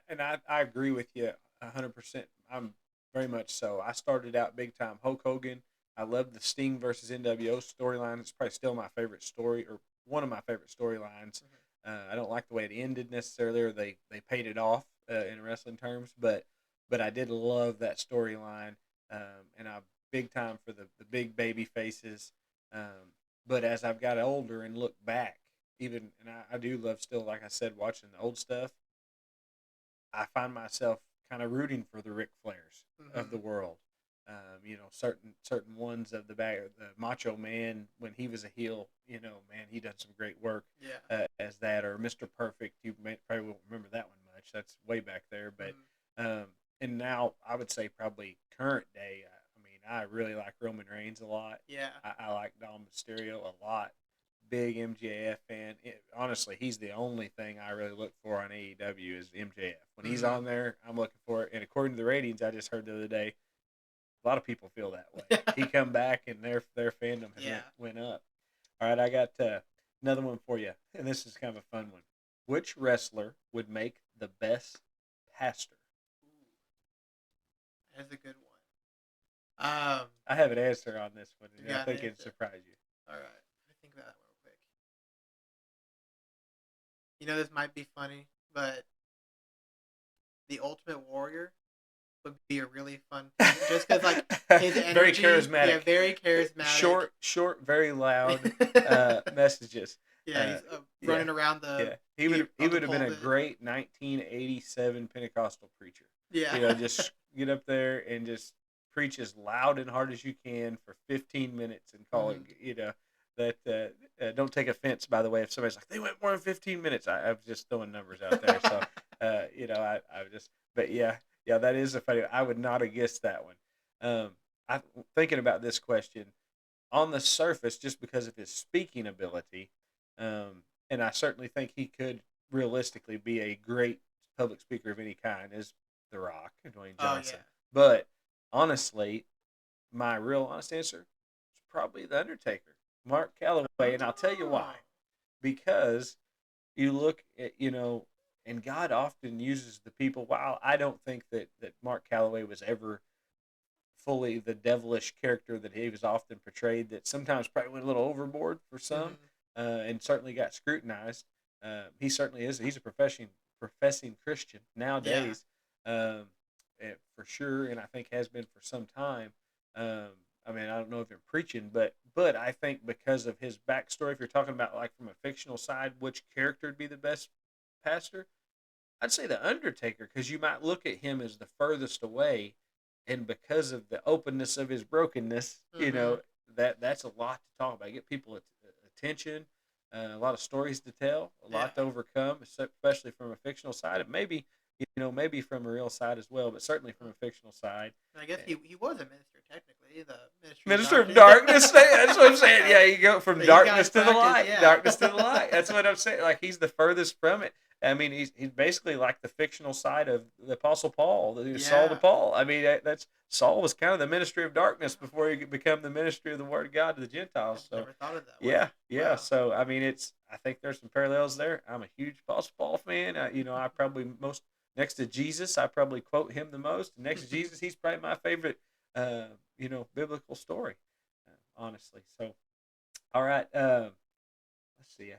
And I agree with you 100%. I'm very much so. I started out big time Hulk Hogan. I love the Sting versus NWO storyline. It's probably still my favorite story, or one of my favorite storylines. I don't like the way it ended necessarily, or they paid it off in wrestling terms, but I did love that storyline, and I'm big time for the big baby faces. Um, but as I've got older and looked back, even and I do love still, like I said, watching the old stuff. I find myself kind of rooting for the Ric Flairs of the Mm-hmm. world. Certain ones of the back, the Macho Man when he was a heel. Man, he done some great work Yeah. as that, or Mister Perfect. Probably won't remember that one much. That's way back there, but Mm-hmm. um, and now I would say probably current day. I mean, I really like Roman Reigns a lot. Yeah. I like Dom Mysterio a lot. Big MJF fan. Honestly, he's the only thing I really look for on AEW is MJF. When he's Mm-hmm. on there, I'm looking for it. And according to the ratings I just heard the other day, a lot of people feel that way. He come back and their fandom has Yeah. went up. All right, I got another one for you, and this is kind of a fun one. Which wrestler would make the best pastor? That's a good one. I have an answer on this one, You and I got an think it'd answer. surprise you. All right. Let me think about that one real quick. You know, this might be funny, but the Ultimate Warrior would be a really fun pick. Just because, like, his energy. Very charismatic. Yeah, very charismatic. Short, very loud messages. Yeah, he's running around the. Yeah, he would have been a great 1987 Pentecostal preacher. Yeah. Just get up there and just preach as loud and hard as you can for 15 minutes and call it. That don't take offense, by the way, if somebody's like they went more than 15 minutes. I'm just throwing numbers out there. So I just, but yeah, that is a funny. I would not have guessed that one. I'm thinking about this question on the surface just because of his speaking ability. And I certainly think he could realistically be a great public speaker of any kind, as The Rock, Dwayne Johnson. Oh, yeah. But honestly, my real honest answer is probably The Undertaker, Mark Calloway. And I'll tell you why. Because you look at, and God often uses the people. While I don't think that Mark Calloway was ever fully the devilish character that he was often portrayed, that sometimes probably went a little overboard for some, and certainly got scrutinized. He certainly is. He's a professing Christian nowadays, for sure, and I think has been for some time. I mean, I don't know if you're preaching, but I think because of his backstory, if you're talking about like from a fictional side, which character would be the best pastor, I'd say the Undertaker, because you might look at him as the furthest away, and because of the openness of his brokenness, that's a lot to talk about. Get people attention, a lot of stories to tell, a lot to overcome, especially from a fictional side. And maybe from a real side as well, but certainly from a fictional side. I guess he was a minister technically, the minister of darkness. That's what I'm saying. Yeah, you go from darkness to the light. Yeah. Darkness to the light. That's what I'm saying. Like he's the furthest from it. I mean, he's basically like the fictional side of the Apostle Paul, Saul to Paul. I mean, that's Saul was kind of the ministry of darkness before he could become the ministry of the Word of God to the Gentiles. So, never thought of that way. Yeah. Wow. So, I mean, I think there's some parallels there. I'm a huge Apostle Paul fan. I probably next to Jesus, I probably quote him the most. Next to Jesus, he's probably my favorite, biblical story, honestly. So, all right. Let's see.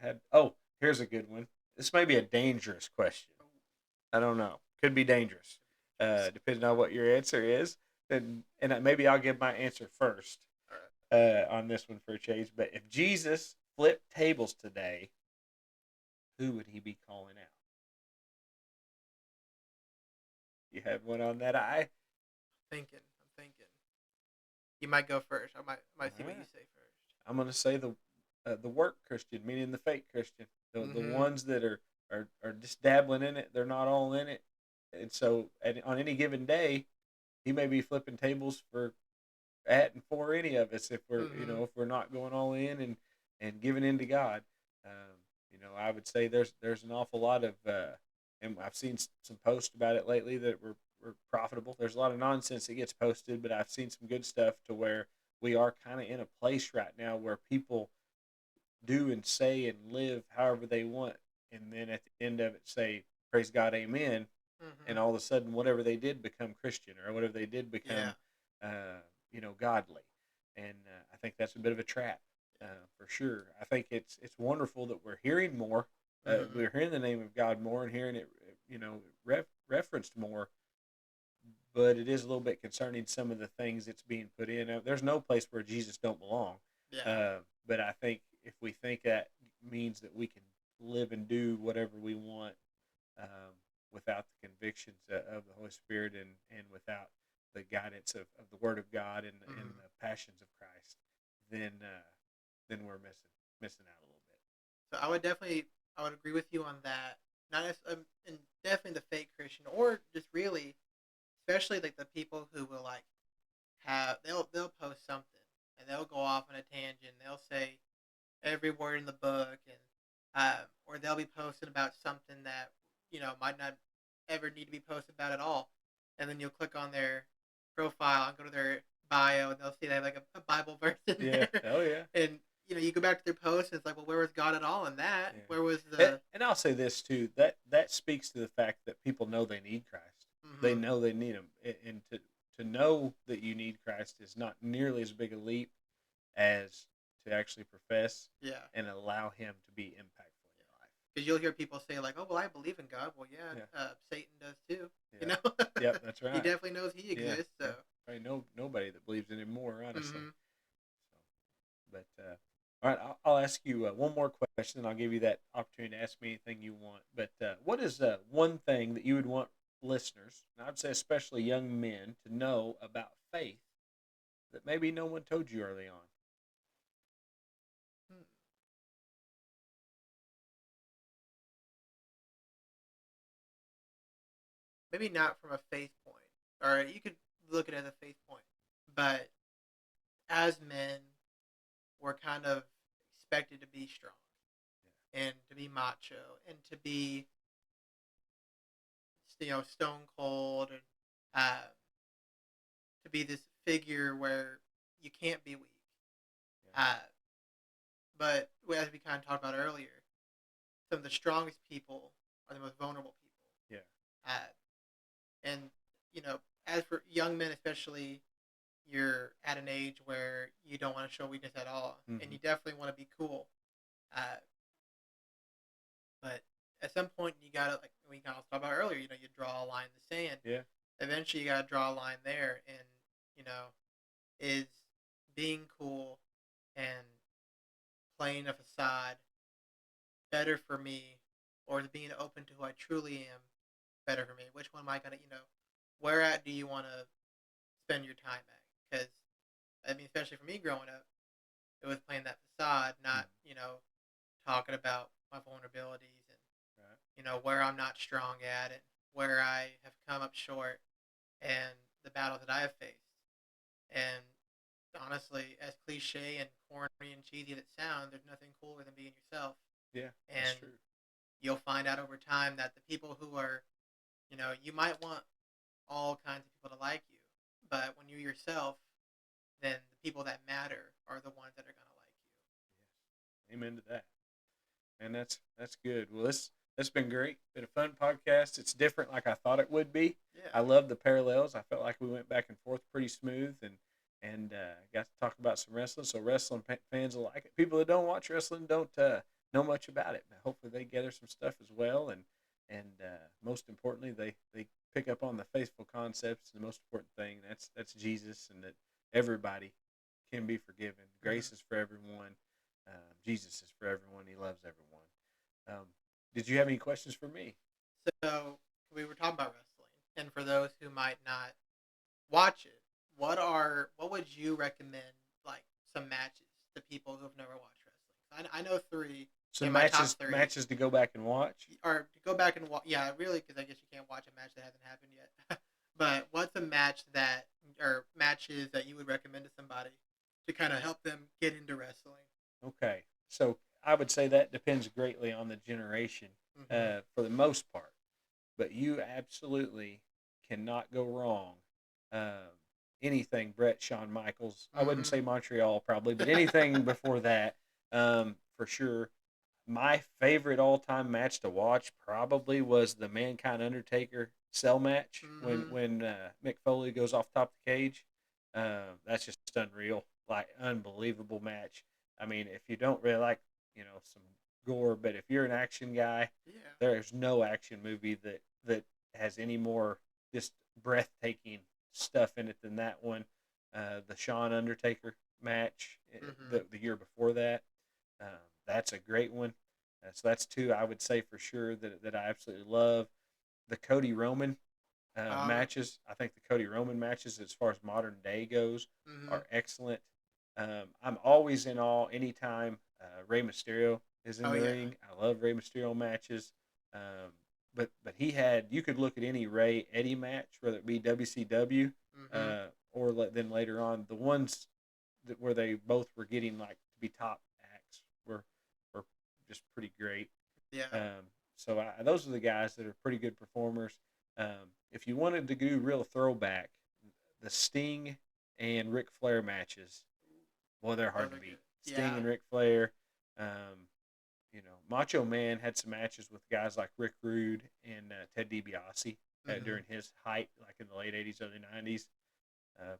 Here's a good one. This may be a dangerous question. I don't know. Could be dangerous, depending on what your answer is. And maybe I'll give my answer first on this one for a change. But if Jesus flipped tables today, who would he be calling out? You have one on that eye? I'm thinking. You might go first. I might see what you say first. I'm going to say the work Christian, meaning the fake Christian. The ones that are just dabbling in it, they're not all in it. And so on any given day, he may be flipping tables for any of us if we're if we're not going all in and giving in to God. I would say there's an awful lot of and I've seen some posts about it lately that were profitable. There's a lot of nonsense that gets posted, but I've seen some good stuff to where we are kind of in a place right now where people do and say and live however they want, and then at the end of it say praise God, amen, and all of a sudden whatever they did become Christian, or whatever they did become godly. And I think that's a bit of a trap, for sure. I think it's wonderful that we're hearing more, we're hearing the name of God more and hearing it referenced more, but it is a little bit concerning some of the things that's being put in. There's no place where Jesus don't belong. But I think if we think that means that we can live and do whatever we want without the convictions of the Holy Spirit and without the guidance of the Word of God and the passions of Christ, then we're missing out a little bit. So I would agree with you on that. Not as and definitely the fake Christian, or just really, especially like the people who will they'll post something and they'll go off on a tangent. They'll say every word in the book, and or they'll be posting about something that might not ever need to be posted about at all. And then you'll click on their profile and go to their bio, and they'll see they have like a Bible verse in there. Oh yeah. And you go back to their post, and it's like, well, where was God at all in that? Yeah. Where was the? And I'll say this too. That speaks to the fact that people know they need Christ. They Mm-hmm. know they need Him, and to know that you need Christ is not nearly as big a leap as to actually profess Yeah. and allow Him to be impactful in your life. Because you'll hear people say like, "Oh, well, I believe in God." Well, yeah, Yeah, Satan does too. You yeah, know, yep. That's he right. definitely knows he Yeah, exists. So, yeah. Probably nobody that believes in Him more, honestly. mm-hmm. So, but all right, I'll ask you one more question, and I'll give you that opportunity to ask me anything you want. But what is one thing that you would want listeners, and I'd say especially young men, to know about faith that maybe no one told you early on? Hmm. Maybe not from a faith point, or you could look at it as a faith point, but as men, we're kind of expected to be strong and to be macho and to be, stone cold and uh, to be this figure where you can't be weak. Yeah, Uh, but as we kind of talked about earlier, some of the strongest people are the most vulnerable people. yeah, Uh, and as for young men, especially, you're at an age where you don't want to show weakness at all, and mm-hmm. you definitely want to be cool. Uh, but at some point, you gotta, like we kind of talked about earlier. You draw a line in the sand. Yeah, Eventually, you gotta draw a line there, and you know, is being cool and playing a facade better for me, or is being open to who I truly am better for me? Which one am I gonna, where at do you want to spend your time at? Because I mean, especially for me growing up, it was playing that facade, mm-hmm. not talking about my vulnerabilities and Right, where I'm not strong at and where I have come up short and the battles that I have faced. And honestly, as cliche and corny and cheesy as it sounds, there's nothing cooler than being yourself. yeah, that's And true. you'll find out over time that the people who are, you might want all kinds of people to like you, but when you're yourself, then the people that matter are the ones that are going to like Yes, amen to that. And that's good. Well, this has been great. Been a fun podcast. It's different, like I thought it would be. you. I Yeah. love the parallels. I felt like we went back and forth pretty smooth, and got to talk about some wrestling. So wrestling fans will like it. People that don't watch wrestling don't know much about it. But hopefully they gather some stuff as well, and most importantly, they pick up on the faithful concepts. The most important thing that's Jesus, and that everybody can be forgiven. Mm-hmm. Grace is for everyone. Jesus is for everyone. He loves everyone. Did you have any questions for me? So we were talking about wrestling, and for those who might not watch it, what would you recommend, like some matches to people who have never watched wrestling? I know three Some in my top matches three, matches to go back and watch. or to go back and watch. Yeah, really, because I guess you can't watch a match that hasn't happened yet. But what's a match that or matches that you would recommend to somebody to kind of help them get into wrestling? Okay, so I would say that depends greatly on the generation, Mm-hmm. for the most part. But you absolutely cannot go wrong. Um, Anything Brett, Shawn Michaels. I wouldn't Mm-hmm. say Montreal probably, but anything before that, for sure. My favorite all-time match to watch probably was the Mankind Undertaker cell match Mm-hmm. when Mick Foley goes off top of the cage. That's just unreal, like unbelievable match. I mean, if you don't really like some gore, but if you're an action guy, Yeah. there's no action movie that has any more just breathtaking stuff in it than that one. The Shawn Undertaker match, Mm-hmm. the year before that. Um, that's a great one. So that's two I would say for sure that I absolutely love. The Cody Roman Oh. matches. I think the Cody Roman matches, as far as modern day goes, Mm-hmm. are excellent. I'm always in awe anytime Rey Mysterio is in Oh the yeah. ring. I love Rey Mysterio matches. Um, but you could look at any Ray Eddie match, whether it be WCW, Mm-hmm. or then later on the ones where they both were getting like to be top acts were just pretty great. Yeah. So those are the guys that are pretty good performers. If you wanted to do real throwback, the Sting and Ric Flair matches, boy, they're hard Those to are beat. good. Sting Yeah. and Ric Flair, um, Macho Man had some matches with guys like Rick Rude and Ted DiBiase Hmm. during his height, like in the late '80s, early '90s.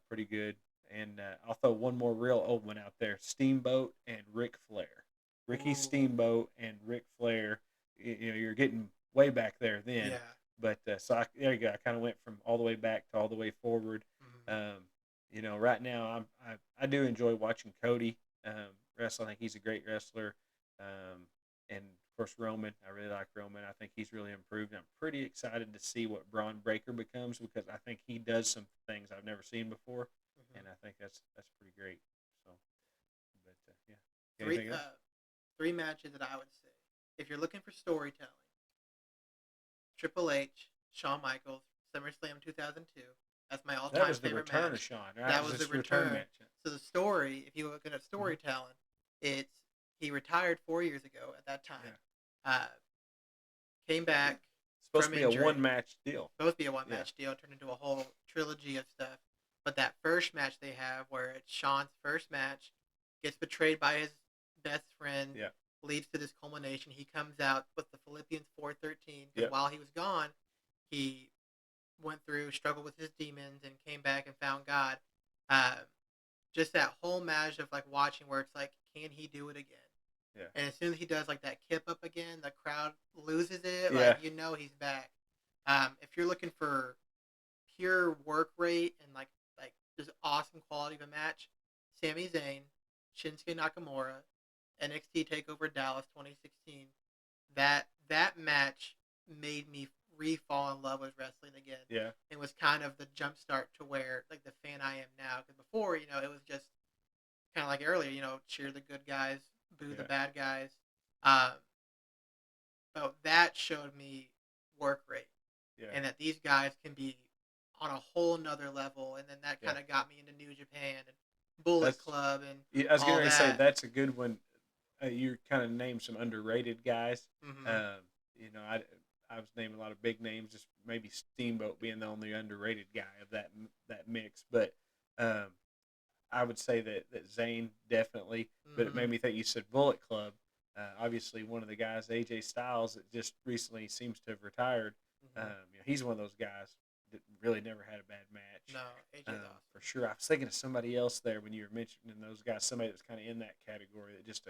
Pretty good. And I'll throw one more real old one out there: Steamboat and Ric Flair. Ricky Ooh. Steamboat and Ric Flair. You're getting way back there then. Yeah. But there you go. I kind of went from all the way back to all the way forward. Hmm. Um, right now I do enjoy watching Cody wrestle. I think he's a great wrestler. And of course Roman. I really like Roman. I think he's really improved. I'm pretty excited to see what Braun Breaker becomes because I think he does some things I've never seen before, Hmm. and I think that's pretty great. So, but yeah. Three Anything else? three matches that I would say. If you're looking for storytelling, Triple H, Shawn Michaels, SummerSlam 2002. That's my That all-time was the favorite return of match. Sean, right? It That was was the his return return. match. So the story, if you look at Mm-hmm. storytelling, it's he retired 4 years ago at that Yeah. time. Uh, Came back It's supposed from to be a injury. one match deal. Supposed to be a one Yeah. match deal, turned into a whole trilogy of stuff. But that first match they have, where it's Sean's first match, gets betrayed by his best friend, Yeah. leads to this culmination. He comes out with the Philippians 4:13 because Yep. while he was gone, he went through, struggled with his demons, and came back and found God. Uh, just that whole match of like watching where it's like, can he do it again? Yeah. And as soon as he does like that kip up again, the crowd loses it. Yeah. Like he's back. If you're looking for pure work rate and like just awesome quality of a match, Sami Zayn, Shinsuke Nakamura, NXT Takeover Dallas 2016. That match made me re-fall in love with wrestling again. Yeah. It was kind of the jump start to where like the fan I am now. Because before, it was just kind of like earlier, cheer the good guys, boo the Yeah. bad guys. Um, but that showed me work rate Yeah. and that these guys can be on a whole nother level. And then that Yeah. kind of got me into New Japan and Bullet That's. Club and I was all getting ready to say that. that's a good one. You kind of named some underrated guys. Mm-hmm. Um, I was naming a lot of big names, just maybe Steamboat being the only underrated guy of that mix. But um, I would say that Zane definitely. But it Mm-hmm. made me think. You said Bullet Club. Obviously, one of the guys, AJ Styles, that just recently seems to have retired. Mm-hmm. He's one of those guys that really never had a bad match. No, AJ's awesome. For sure. I was thinking of somebody else there when you were mentioning those guys. Somebody that's kind of in that category that just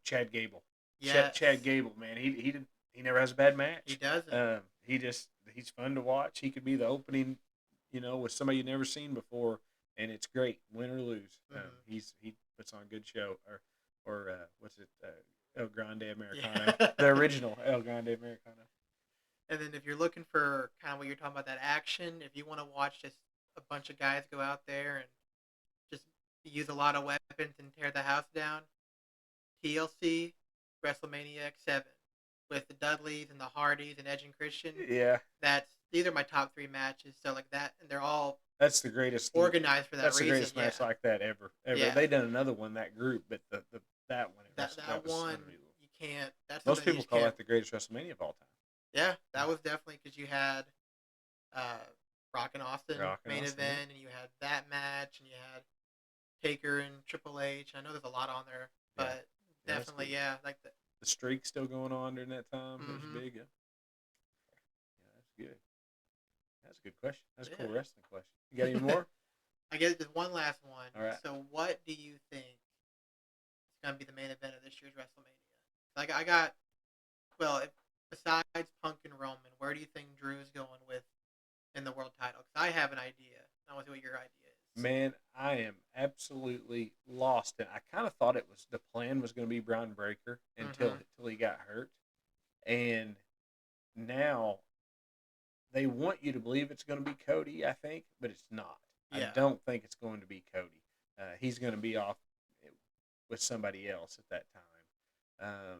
Chad Gable. Yes. Chad Gable, man. He never has a bad He match. doesn't. He's fun to watch. He could be the opening, with somebody you've never seen before, and it's great, win or lose. Mm-hmm. He puts on a good show, or what's it, El Grande Americano, Yeah. the original El Grande Americano. And then if you're looking for kind of what you're talking about, that action, if you want to watch just a bunch of guys go out there and just use a lot of weapons and tear the house down, TLC, WrestleMania X7 with the Dudleys and the Hardys and Edge and Christian. Yeah, These are my top three matches. So like that, and they're all that's the greatest. organized for that That's the reason. greatest match like that ever. Yeah. They done another one, that group, but that one That was one unbelievable. you can't. That's Most something you people just call can't. that the greatest WrestleMania of all time. Yeah, that was definitely because you had uh, Rock and Austin Rock and main Austin, event, and you had that match, and you had Taker and Triple H. I know there's a lot on there, but Yeah, definitely, yeah, like the. The streak still going on during that time. It was Mm-hmm. big. Yeah, that's good. That's a good question. That's a Yeah. cool wrestling question. You got any more? I guess just one last one. All right. So, what do you think is going to be the main event of this year's WrestleMania? Like, I got, well, besides Punk and Roman, where do you think Drew is going with in the world title? Because I have an idea. I want to see what your idea is. Man, I am absolutely lost. And I kind of thought the plan was going to be Braun Breaker until he got hurt, and now they want you to believe it's going to be Cody, I think, but it's not. Yeah. I don't think it's going to be Cody. He's going to be off with somebody else at that time.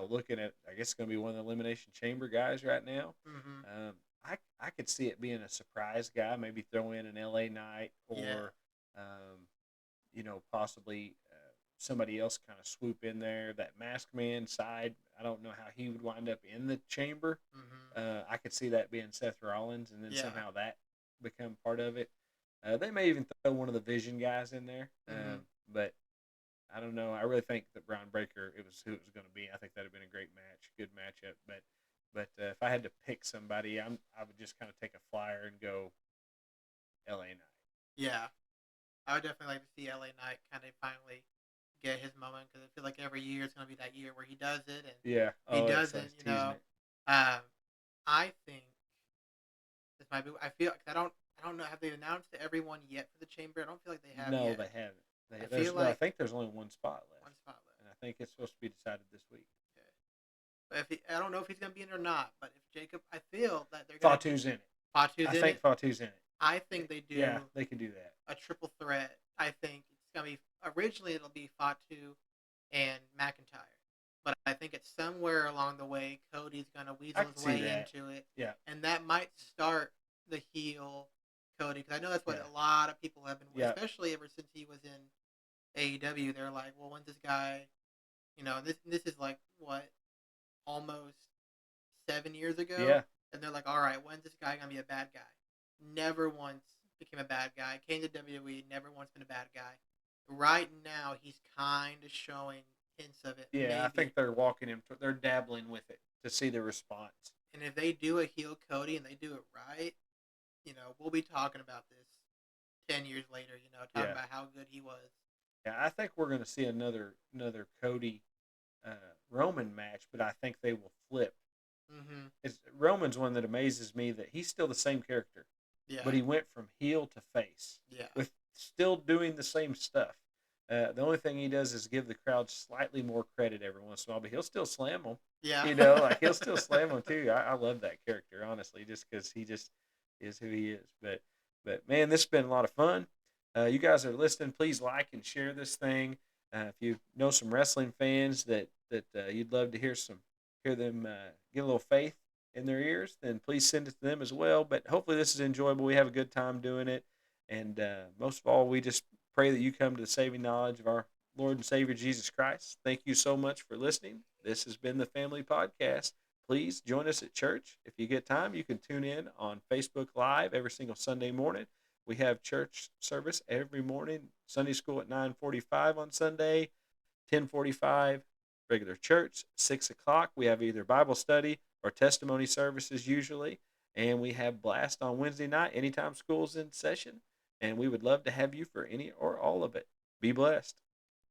Looking at, I guess it's going to be one of the Elimination Chamber guys right now. Mm-hmm. I could see it being a surprise guy, maybe throw in an LA Knight or, possibly somebody else kind of swoop in there. That Masked Man side, I don't know how he would wind up in the chamber. Mm-hmm. I could see that being Seth Rollins, and then somehow that become part of it. They may even throw one of the Vision guys in there, but I don't know. I really think that Brian Breaker, it was who it was going to be. I think that'd have been a great match, good matchup. But if I had to pick somebody, I would just kind of take a flyer and go L.A. Knight. Yeah, I would definitely like to see LA Knight kind of finally get his moment because I feel like every year it's going to be that year where he does it, and Yeah. if he Oh, it's doesn't, teasing it. um, I think this might be. I feel because I don't know. Have they announced to everyone yet for the chamber? I don't feel like they have No, yet. they haven't. I There's feel well, I like think there's only one spot left, one spot left. and I think it's supposed to be decided this week. Okay. But if I don't know if he's going to be in it or not. But if Jacob, I feel that they're going to do Fatu's in it. Fatu's I in think it. Fatu's in it. I think they do Yeah, they can do that. a triple threat. I think it's gonna be originally it'll be Fatu and McIntyre, but I think it's somewhere along the way Cody's gonna I weasel can his see way that. into it, Yeah, and that might start the heel Cody because I know that's what yeah, a lot of people have been, yeah, especially ever since he was in AEW. They're like, well, when's this guy? This is like what almost 7 years ago, yeah, and they're like, all right, when's this guy gonna be a bad guy? Never once became a bad guy. Came to WWE, never once been a bad guy. Right now, he's kind of showing hints of it, yeah. I maybe. think they're walking him. They're dabbling with it to see the response. And if they do a heel Cody and they do it right, we'll be talking about this 10 years later. Talking Yeah, about how good he was. yeah. I think we're going to see another Cody uh, Roman match, but I think they will flip. Mm-hmm. Roman's one that amazes me that he's still the same character, but Yeah. he went from heel to face Yeah. with still doing the same stuff. The only thing he does is give the crowd slightly more credit every once in a while, but he'll still slam them. Yeah. Like he'll still slam them too. I love that character, honestly, just because he just is who he is. But man, this has been a lot of fun. You guys are listening. Please like and share this thing. If you know some wrestling fans that you'd love to hear them get a little faith in their ears, then please send it to them as well. But hopefully this is enjoyable. We have a good time doing it, and most of all, we just pray that you come to the saving knowledge of our Lord and Savior Jesus Christ. Thank you so much for listening. This has been the Family Podcast. Please join us at church. If you get time, you can tune in on Facebook Live every single Sunday morning. We have church service every morning, Sunday school at 9:45 on Sunday, 10:45 regular church, 6 o'clock. We have either Bible study or testimony services usually, and we have blast on Wednesday night anytime school's in session. And we would love to have you for any or all of it. Be blessed.